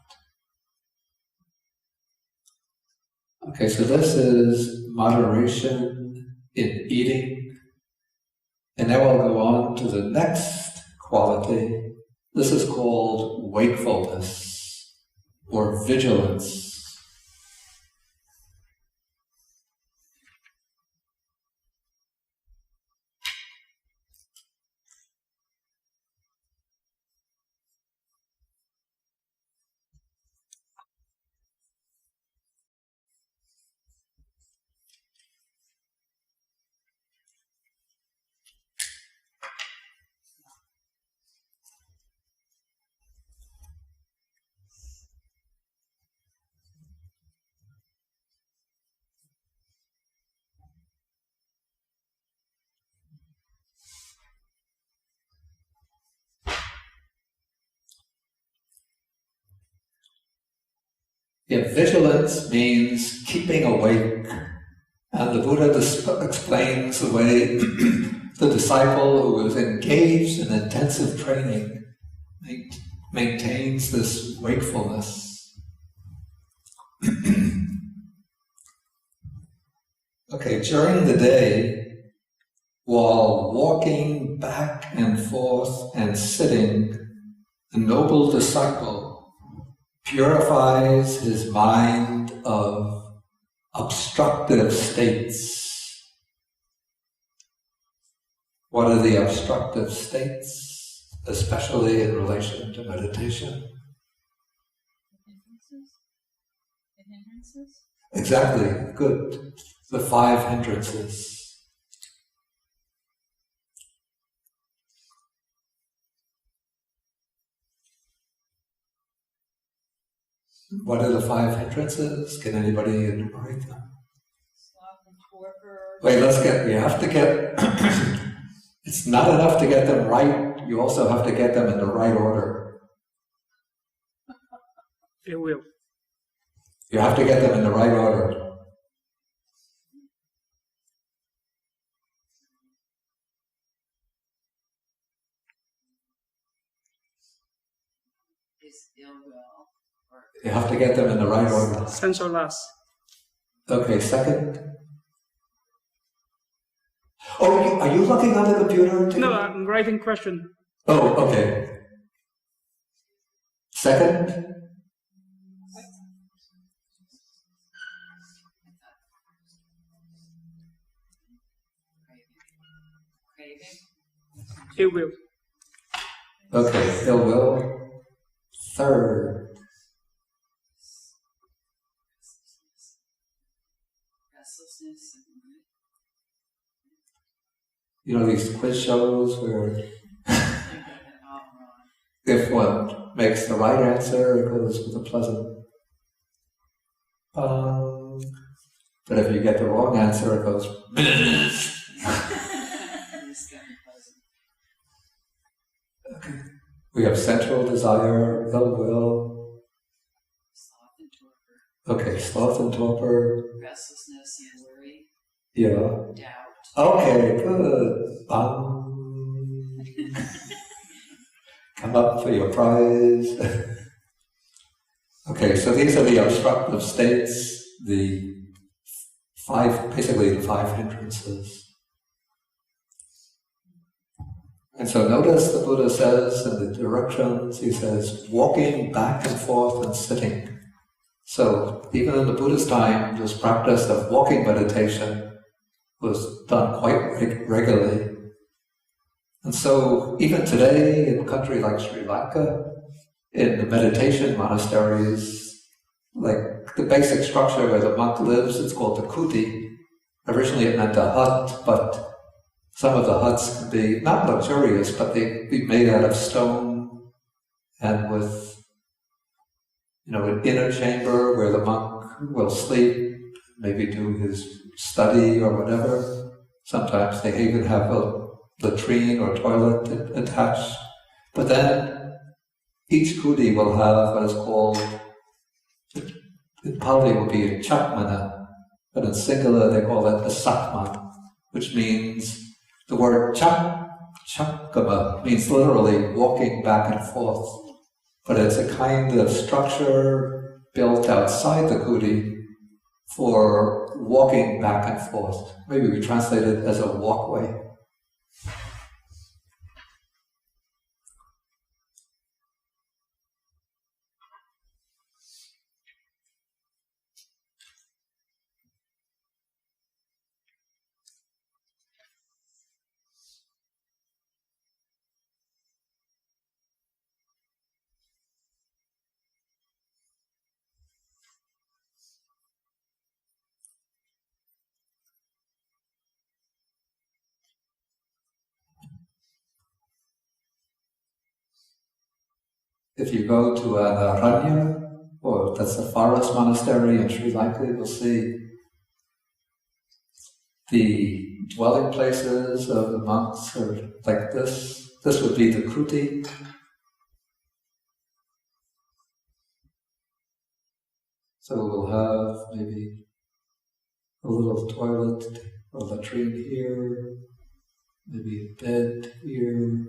Speaker 1: Okay, so this is moderation in eating. And now I'll go on to the next quality. This is called wakefulness or vigilance. Yeah, vigilance means keeping awake. And the Buddha explains the way the disciple who is engaged in intensive training maintains this wakefulness. Okay, during the day, while walking back and forth and sitting, the noble disciple purifies his mind of obstructive states. What are the obstructive states, especially in relation to meditation?
Speaker 5: The hindrances?
Speaker 1: Exactly, good. The 5 hindrances. What are the 5 hindrances? Can anybody enumerate them?
Speaker 5: Sloth and torpor.
Speaker 1: Wait, we have to get, it's not enough to get them right, you also have to get them in the right order.
Speaker 2: It will.
Speaker 1: You have to get them in the right order.
Speaker 5: Is ill will.
Speaker 1: You have to get them in the right order.
Speaker 2: Sense or lust.
Speaker 1: Okay, second. Oh, are you looking on the computer?
Speaker 2: No, I'm writing question.
Speaker 1: Oh, okay. Second.
Speaker 2: It will.
Speaker 1: Okay, ill will. Third. You know these quiz shows where if one makes the right answer, it goes with a pleasant bong. But if you get the wrong answer, it goes Okay. We have sensual desire, ill will.
Speaker 5: Sloth and torpor.
Speaker 1: Okay, sloth and torpor.
Speaker 5: Restlessness and worry.
Speaker 1: Yeah.
Speaker 5: Doubt.
Speaker 1: Okay, good. Come up for your prize. Okay, so these are the obstructive states, basically the five hindrances. And so notice the Buddha says in the directions, he says, walking back and forth and sitting. So even in the Buddha's time, this practice of walking meditation was done quite regularly. And so even today, in a country like Sri Lanka, in the meditation monasteries, like the basic structure where the monk lives, it's called the kuti. Originally it meant a hut, but some of the huts can be not luxurious, but they be made out of stone and with, an inner chamber where the monk will sleep, maybe do his study or whatever. Sometimes they even have a latrine or toilet attached. But then each kuti will have what is called, in Pali will be a chakmana, but in singular they call it a sakman, which means the word chakama means literally walking back and forth, but it's a kind of structure built outside the kuti for walking back and forth. Maybe we translate it as a walkway. If you go to an aranya, or that's a forest monastery in Sri Lanka, you'll see the dwelling places of the monks are like this. This would be the kuti. So we'll have maybe a little toilet or latrine here, maybe a bed here,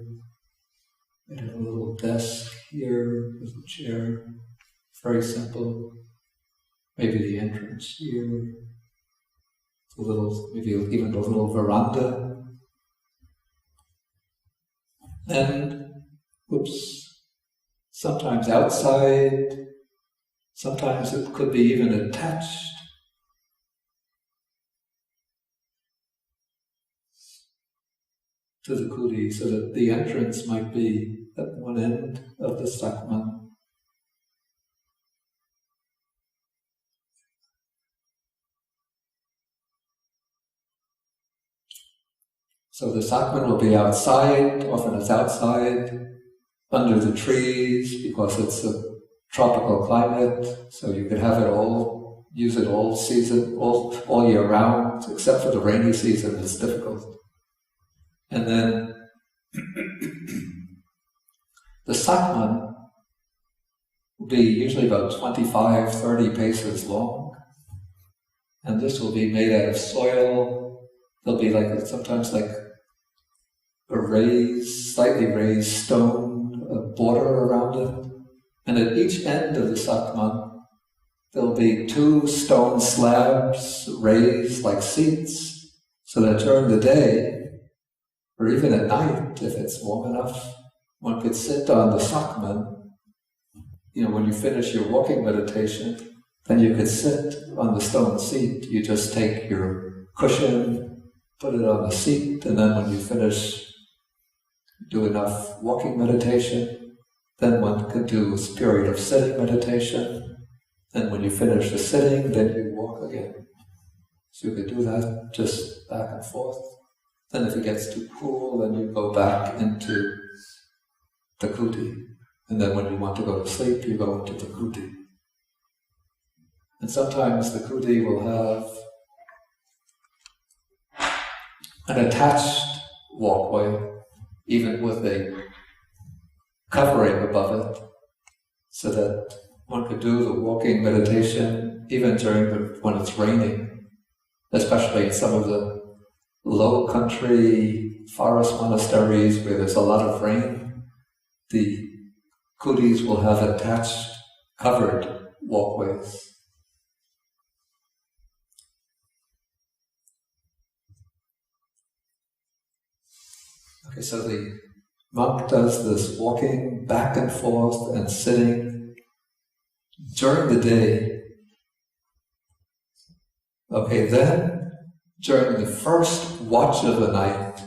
Speaker 1: and a little desk here with a chair. Very simple. Maybe the entrance here. Maybe even a little veranda. Then, sometimes outside, sometimes it could be even attached. To the kuti, so that the entrance might be at one end of the sakman. So the sakman will be outside, often it's outside, under the trees, because it's a tropical climate, so you could have it all, use it all season, all year round, except for the rainy season, it's difficult. And then the sakman will be usually about 25, 30 paces long. And this will be made out of soil. There'll be sometimes like a slightly raised stone, a border around it. And at each end of the sakman, there'll be 2 stone slabs raised like seats, so that during the day, or even at night, if it's warm enough, one could sit on the sakman. When you finish your walking meditation, then you could sit on the stone seat. You just take your cushion, put it on the seat, and then when you finish, do enough walking meditation, then one could do a period of sitting meditation. And when you finish the sitting, then you walk again. So you could do that just back and forth. Then if it gets too cool, then you go back into the kuti. And then when you want to go to sleep, you go into the kuti. And sometimes the kuti will have an attached walkway, even with a covering above it, so that one could do the walking meditation even when it's raining, especially in some of the low country forest monasteries where there's a lot of rain. The kutis will have attached, covered walkways. Okay, so the monk does this walking back and forth and sitting during the day. Okay, then during the first watch of the night,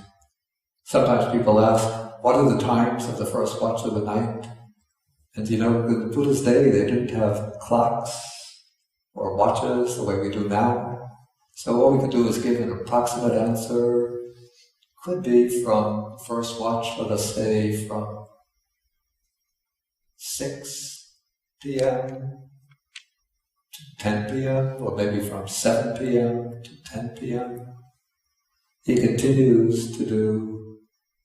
Speaker 1: sometimes people ask, what are the times of the first watch of the night? And in the Buddha's day, they didn't have clocks or watches the way we do now. So all we could do is give an approximate answer. Could be from first watch, let us say, from 6 p.m. to 10 p.m., or maybe from 7 p.m. to 10 p.m. He continues to do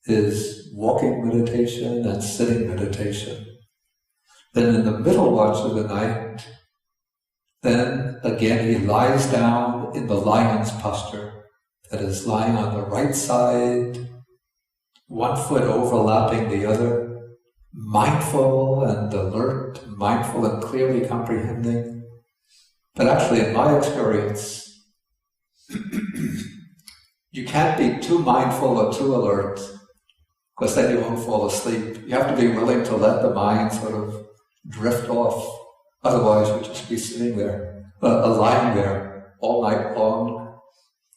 Speaker 1: his walking meditation and sitting meditation. Then in the middle watch of the night, then again he lies down in the lion's posture. That is, lying on the right side, one foot overlapping the other, mindful and alert, mindful and clearly comprehending. But actually, in my experience, you can't be too mindful or too alert, because then you won't fall asleep. You have to be willing to let the mind sort of drift off. Otherwise, you'll just be sitting there, lying there all night long,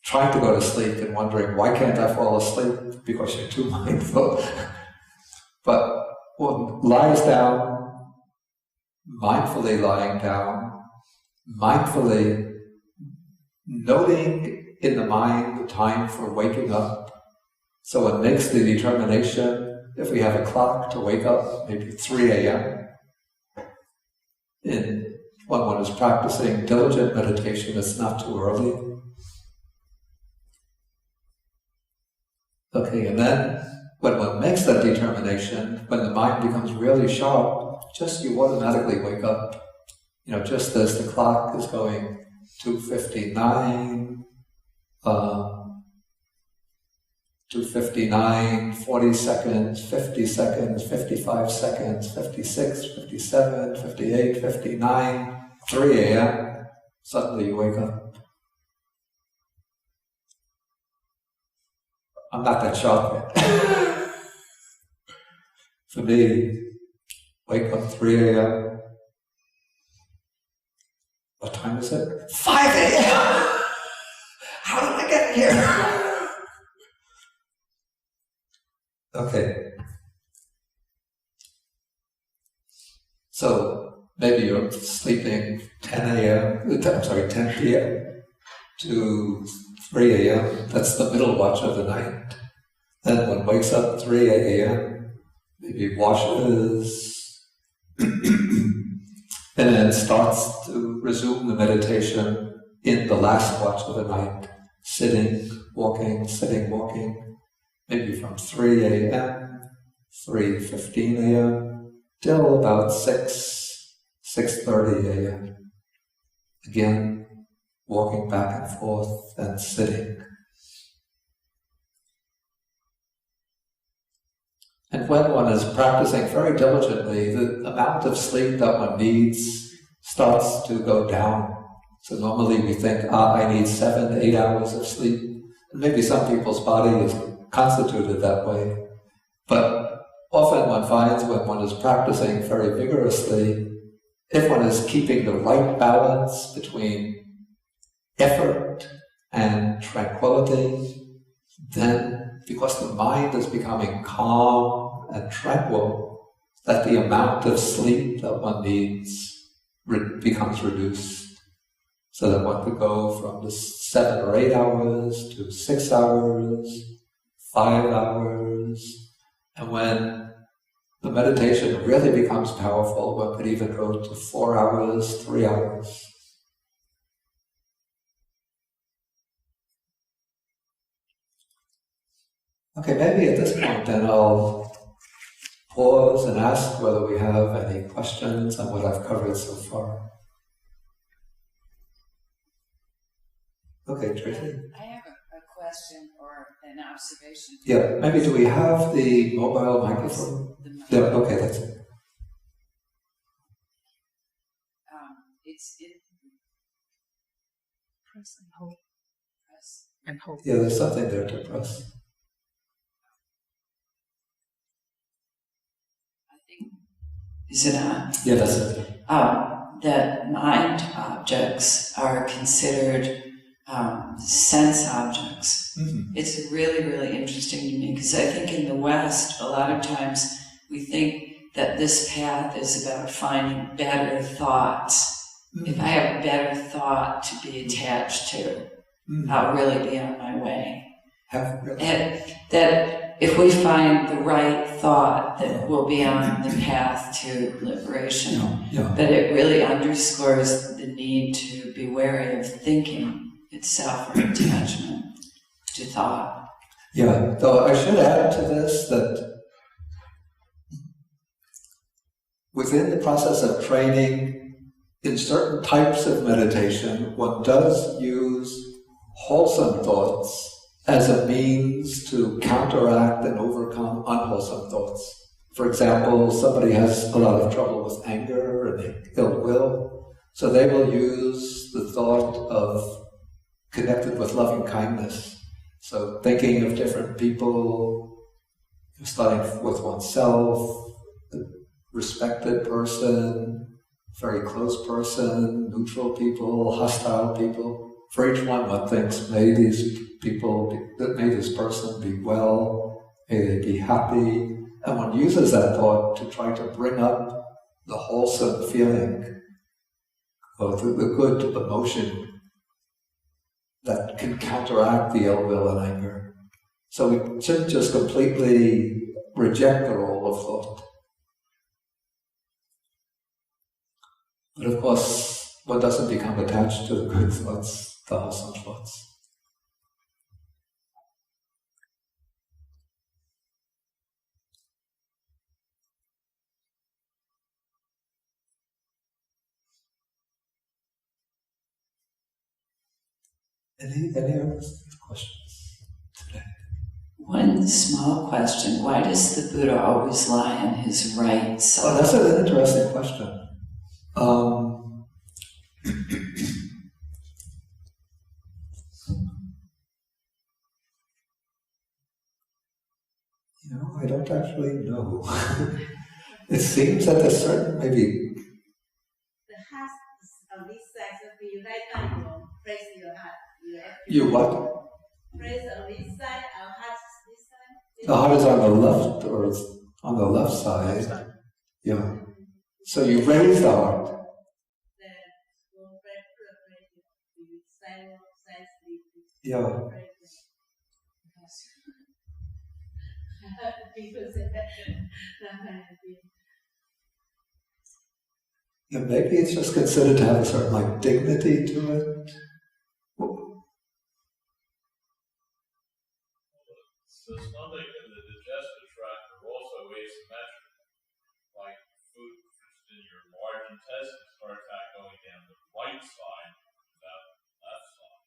Speaker 1: trying to go to sleep and wondering, why can't I fall asleep? Because you're too mindful. But one lies down, mindfully lying down, mindfully noting in the mind the time for waking up. So one makes the determination, if we have a clock, to wake up maybe 3 a.m. When one is practicing diligent meditation, it's not too early. Okay, and then when one makes that determination, when the mind becomes really sharp, you automatically wake up. Just as the clock is going 2:59, 2:59, 40 seconds, 50 seconds, 55 seconds, 56, 57, 58, 59, 3 a.m., suddenly you wake up. I'm not that sharp yet. For me, wake up 3 a.m. What time is it? 5 a.m. How did I get here? Okay. So maybe you're sleeping 10 p.m. to 3 a.m. That's the middle watch of the night. Then one wakes up 3 a.m., maybe washes, and then starts to resume the meditation in the last watch of the night, sitting, walking, maybe from 3 a.m., 3:15 a.m., till about 6:30 a.m. Again, walking back and forth and sitting. And when one is practicing very diligently, the amount of sleep that one needs starts to go down. So normally we think, I need 7 to 8 hours of sleep. And maybe some people's body is constituted that way. But often one finds when one is practicing very vigorously, if one is keeping the right balance between effort and tranquility, then because the mind is becoming calm and tranquil, that the amount of sleep that one needs becomes reduced. So that one could go from the 7 or 8 hours to 6 hours, 5 hours, and when the meditation really becomes powerful, one could even go to 4 hours, 3 hours. Okay, maybe at this point then I'll pause and ask whether we have any questions on what I've covered so far. Okay, Tracy?
Speaker 5: I have a question or an observation.
Speaker 1: Yeah, maybe do we have the mobile microphone? Yeah, okay, that's it.
Speaker 5: It's in
Speaker 2: Press and hold.
Speaker 5: press.
Speaker 2: And hold.
Speaker 1: Yeah, there's something there to press.
Speaker 5: I think. Is it on?
Speaker 1: Yeah, that's it.
Speaker 5: That mind objects are considered sense objects.
Speaker 1: Mm-hmm.
Speaker 5: It's really, really interesting to me because I think in the West, a lot of times we think that this path is about finding better thoughts.
Speaker 1: Mm-hmm.
Speaker 5: If I have a better thought to be attached to,
Speaker 1: Mm-hmm.
Speaker 5: I'll really be on my way.
Speaker 1: Really?
Speaker 5: And that if we find the right thought, that we'll be on the path to liberation.
Speaker 1: Yeah.
Speaker 5: But it really underscores the need to be wary of thinking itself or attachment to thought.
Speaker 1: Yeah, though I should add to this that within the process of training, in certain types of meditation, one does use wholesome thoughts as a means to counteract and overcome unwholesome thoughts. For example, somebody has a lot of trouble with anger and ill will, so they will use the thought of connected with loving kindness. So thinking of different people, starting with oneself, a respected person, very close person, neutral people, hostile people. For each one thinks, may these this person be well, may they be happy. And one uses that thought to try to bring up the wholesome feeling, or the good emotion that can counteract the ill will and anger. So we shouldn't just completely reject the role of thought. But of course, one doesn't become attached to the good thoughts, the wholesome thoughts. Any other questions today?
Speaker 5: One small question. Why does the Buddha always lie on his right side?
Speaker 1: Oh, that's an interesting question. I don't actually know. It seems that there's certain, maybe...
Speaker 6: The heart is on this side, so when you lie down, you press your heart.
Speaker 1: You what?
Speaker 6: Press on this side, our heart is this side.
Speaker 1: The heart is on the left, or it's on the left side. Yeah. So you raise the heart.
Speaker 6: Then we'll press the side,
Speaker 1: Yeah.
Speaker 6: People say that.
Speaker 1: Yeah, maybe it's just considered to have a certain dignity to it.
Speaker 4: So stomach and the digestive tract are also asymmetric. Like food, for instance, your large intestine starts out going down the right side without the left side.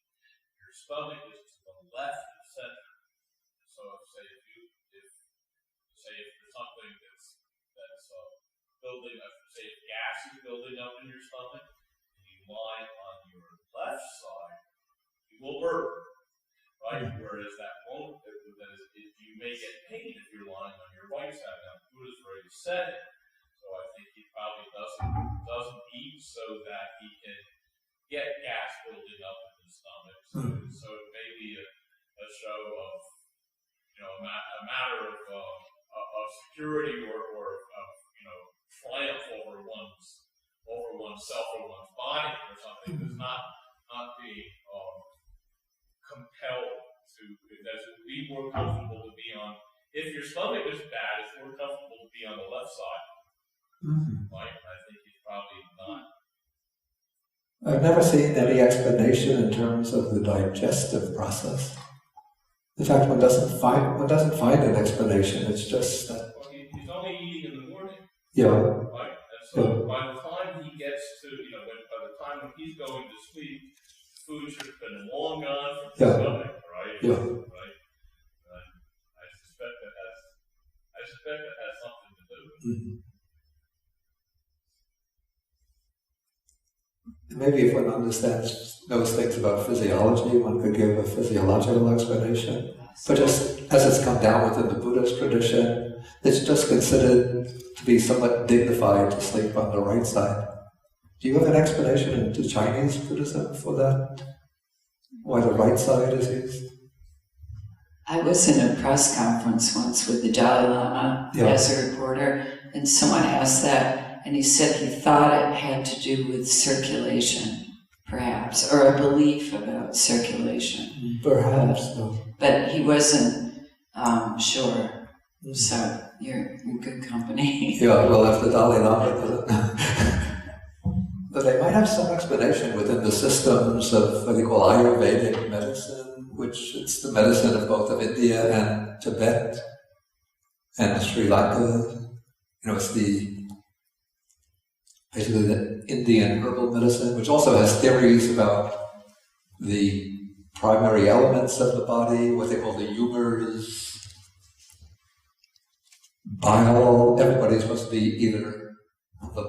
Speaker 4: Your stomach is to the left of the center. So if there's something that's building up, say if gas is building up in your stomach, and you lie on your left side, you will burn, right? Whereas that won't, you may get pain if you're lying on your right side. Now, Buddha's already said it, so I think he probably doesn't eat so that he can get gas building up in his stomach. So it may be a show of, a matter of security or of triumph over oneself or one's body or something. It's not being compelled to. It would be more comfortable to be if your stomach is bad, it's more comfortable to be on the left side. Right? I think he's probably not.
Speaker 1: I've never seen any explanation in terms of the digestive process. In fact, one doesn't find an explanation. It's just that.
Speaker 4: Well, he's only eating in the morning.
Speaker 1: Yeah.
Speaker 4: Right? And so by the time he gets to, by the time when he's going to sleep, food should have been long gone from the stomach, right?
Speaker 1: Yeah.
Speaker 4: Right? I suspect that has something to do with it.
Speaker 1: Maybe if one knows things about physiology, one could give a physiological explanation. But just as it's come down within the Buddhist tradition, it's just considered to be somewhat dignified to sleep on the right side. Do you have an explanation into Chinese Buddhism for that? Why the right side is used?
Speaker 5: I was in a press conference once with the Dalai Lama as a reporter, and someone asked that, and he said he thought it had to do with circulation, perhaps, or a belief about circulation.
Speaker 1: Perhaps, no.
Speaker 5: But he wasn't sure, so you're in good company.
Speaker 1: Yeah, well, if the Dalai Lama doesn't... But they might have some explanation within the systems of what they call Ayurvedic medicine, which it's the medicine of both of India and Tibet and Sri Lanka. It's basically the Indian herbal medicine, which also has theories about the primary elements of the body, what they call the humors, bile. Everybody's supposed to be either the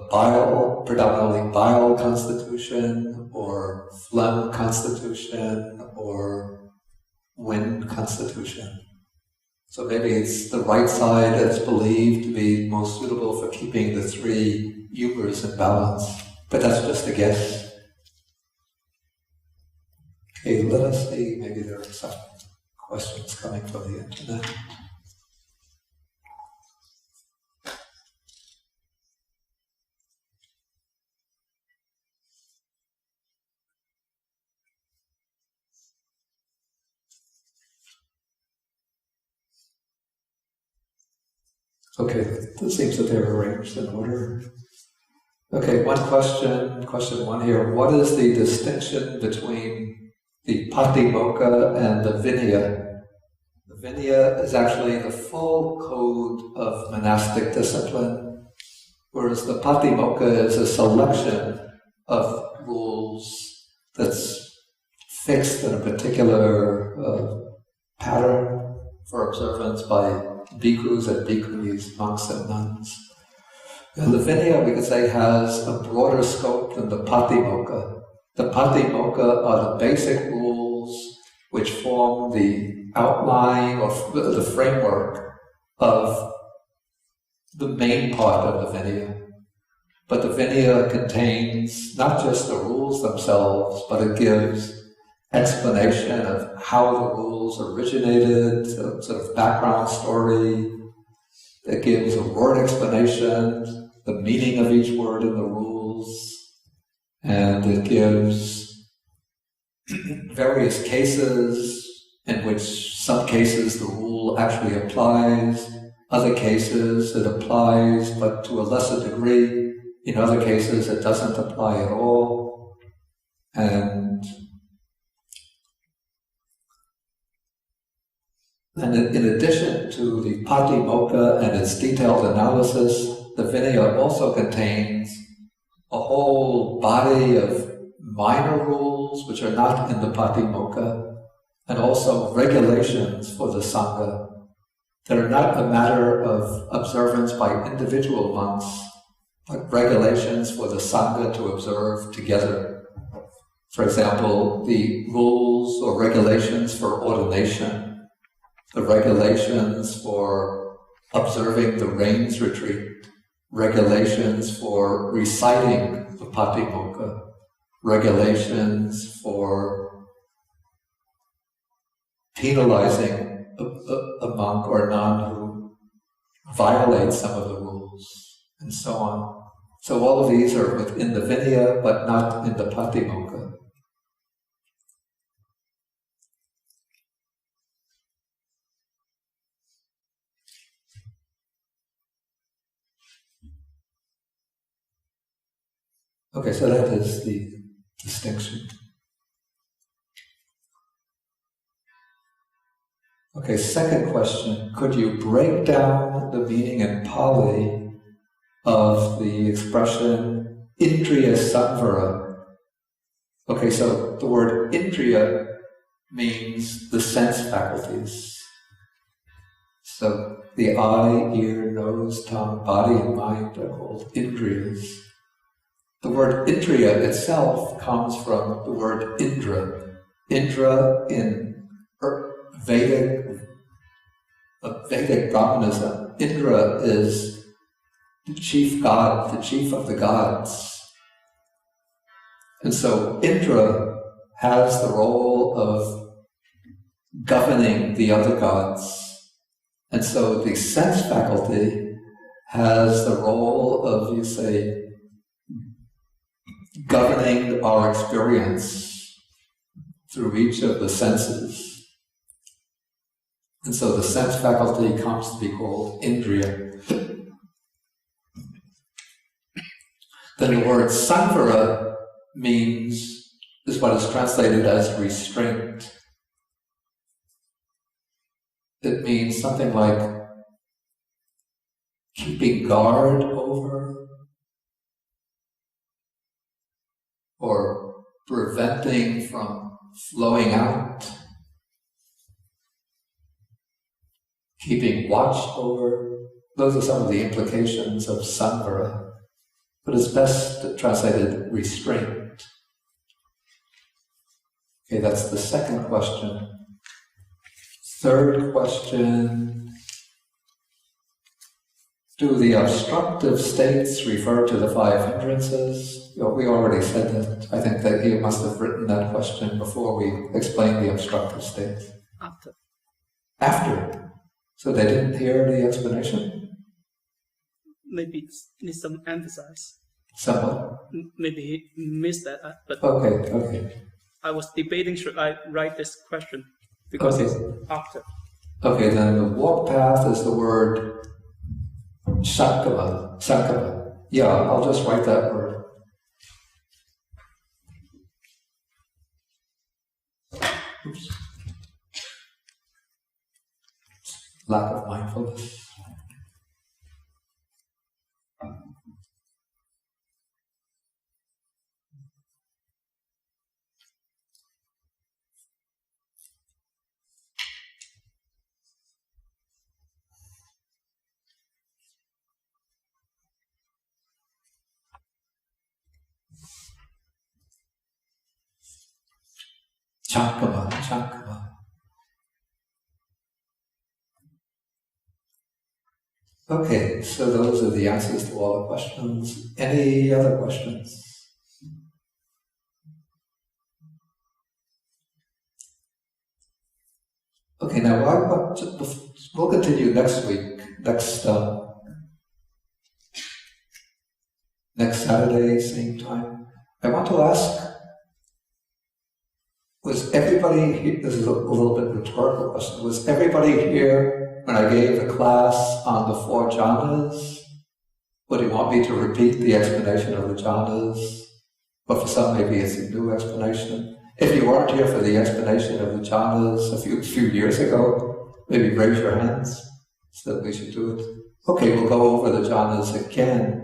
Speaker 1: predominantly bile constitution, or phlegm constitution, or wind constitution. So maybe it's the right side that's believed to be most suitable for keeping the three humors in balance. But that's just a guess. Okay, let us see. Maybe there are some questions coming from the internet. Okay, it seems that they're arranged in order. Okay, one question one here. What is the distinction between the Patimokkha and the Vinaya? The Vinaya is actually the full code of monastic discipline, whereas the Patimokkha is a selection of rules that's fixed in a particular pattern for observance by bhikkhus and bhikkhunis, monks and nuns. And the Vinaya, we could say, has a broader scope than the Patimokkha. The Patimokkha are the basic rules which form the outline or the framework of the main part of the Vinaya. But the Vinaya contains not just the rules themselves, but it gives explanation of how the rules originated, a sort of background story. It gives a word explanation, the meaning of each word in the rules, and it gives various cases in which some cases the rule actually applies, other cases it applies but to a lesser degree, in other cases it doesn't apply at all. And in addition to the Patimokkha and its detailed analysis, the Vinaya also contains a whole body of minor rules which are not in the Patimokkha, and also regulations for the Sangha that are not a matter of observance by individual monks, but regulations for the Sangha to observe together. For example, the rules or regulations for ordination, the regulations for observing the rains retreat, regulations for reciting the Patimokkha, regulations for penalizing a monk or nun who violates some of the rules, and so on. So all of these are within the Vinaya, but not in the Patimokkha. Okay, so that is the distinction. Okay, second question. Could you break down the meaning in Pali of the expression Indriya Samvara? Okay, so the word Indriya means the sense faculties. So the eye, ear, nose, tongue, body, and mind are called Indriyas. The word Indriya itself comes from the word Indra. Indra in Vedic Brahmanism, Indra is the chief god, the chief of the gods. And so Indra has the role of governing the other gods. And so the sense faculty has the role of, you say, governing our experience through each of the senses. And so the sense faculty comes to be called Indriya. Then the word Samvara is what is translated as restraint. It means something like keeping guard over or preventing from flowing out, keeping watch over. Those are some of the implications of samvara, but it's best translated restraint. Okay, that's the second question. Third question, do the obstructive states refer to the five hindrances? We already said that. I think that he must have written that question before we explained the obstructive states. After. So they didn't hear the explanation?
Speaker 2: Maybe it needs some emphasis.
Speaker 1: Somewhat.
Speaker 2: Maybe he missed that. But
Speaker 1: Okay.
Speaker 2: I was debating, should I write this question? Because it's after.
Speaker 1: Okay, then the walk path is the word Sankava. Yeah, I'll just write that word. Oops. Lack of mindfulness. Chankava. Okay, so those are the answers to all the questions. Any other questions? Okay, now we'll continue next week, next Saturday, same time. I want to ask, was everybody here, this is a little bit rhetorical question, was everybody here when I gave the class on the four jhanas? Would you want me to repeat the explanation of the jhanas? But for some, maybe it's a new explanation. If you weren't here for the explanation of the jhanas a few years ago, maybe raise your hands so that we should do it. Okay, we'll go over the jhanas again.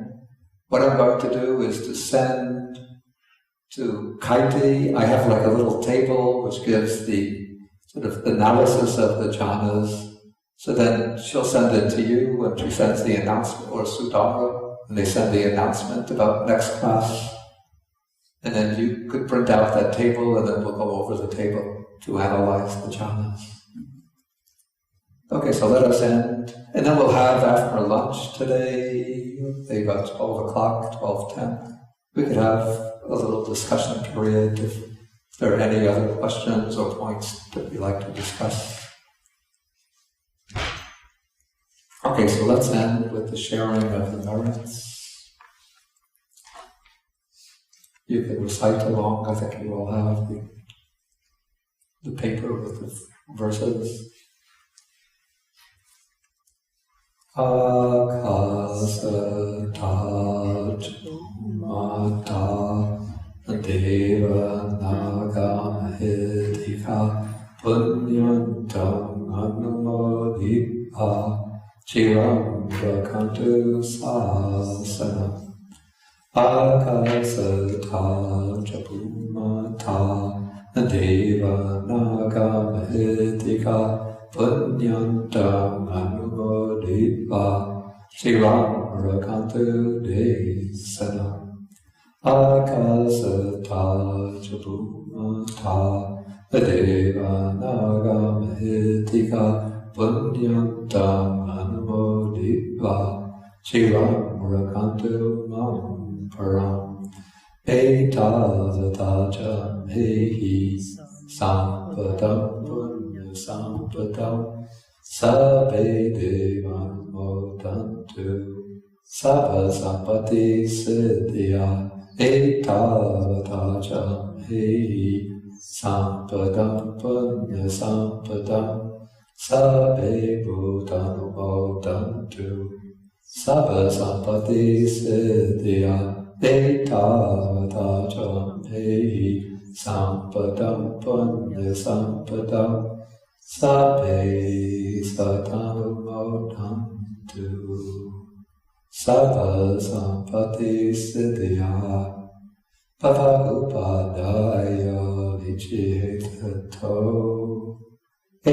Speaker 1: What I'm going to do is to send to Kaiti. I have like a little table which gives the sort of analysis of the jhanas. So then she'll send it to you and she sends the announcement, or Sudhara, and they send the announcement about next class. And then you could print out that table and then we'll go over the table to analyze the jhanas. Okay, so let us end. And then we'll have after lunch today, maybe about 12 o'clock, 12:10. We could have a little discussion period if there are any other questions or points that you'd like to discuss. Okay, so let's end with the sharing of the merits. You can recite along. I think you all have the paper with the verses. Akasa mata deva naga mahedika punyantam anumodhipa chiram rakantu sasanam akasata japumata deva naga mahedika punyantam anumodhipa chiram rakantu desanam akasata japumata deva naga mahedika punyantam anumodhipa chiram rakantu mam param etavataja mehi sampadam punya sampadam sabbe devan modantu sabba sampati siddhya etavataja mehi sampadam punya sampadam sabbe bhutanu modantu sabba sampati siddhya etavataja mehi sampadam punya sampadam sabbe satanu modantu sabba sampati siddhya pavagupadaya vichitato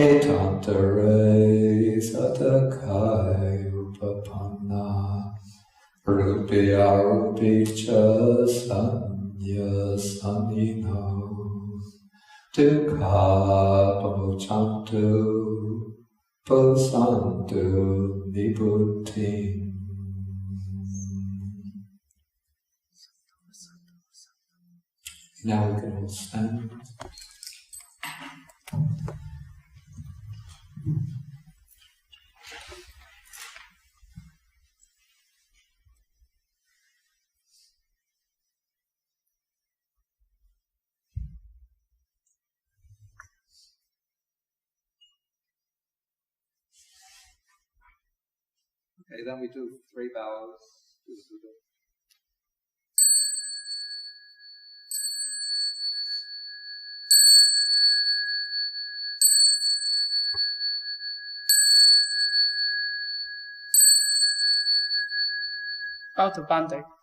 Speaker 1: etantare satakai upapanna rupya rupicha sanya samino dukha pamuchantu pasantu nibuddhim. Now we can all stand. Okay, then we do 3 bows to the Buddha.
Speaker 2: Bow to Bante.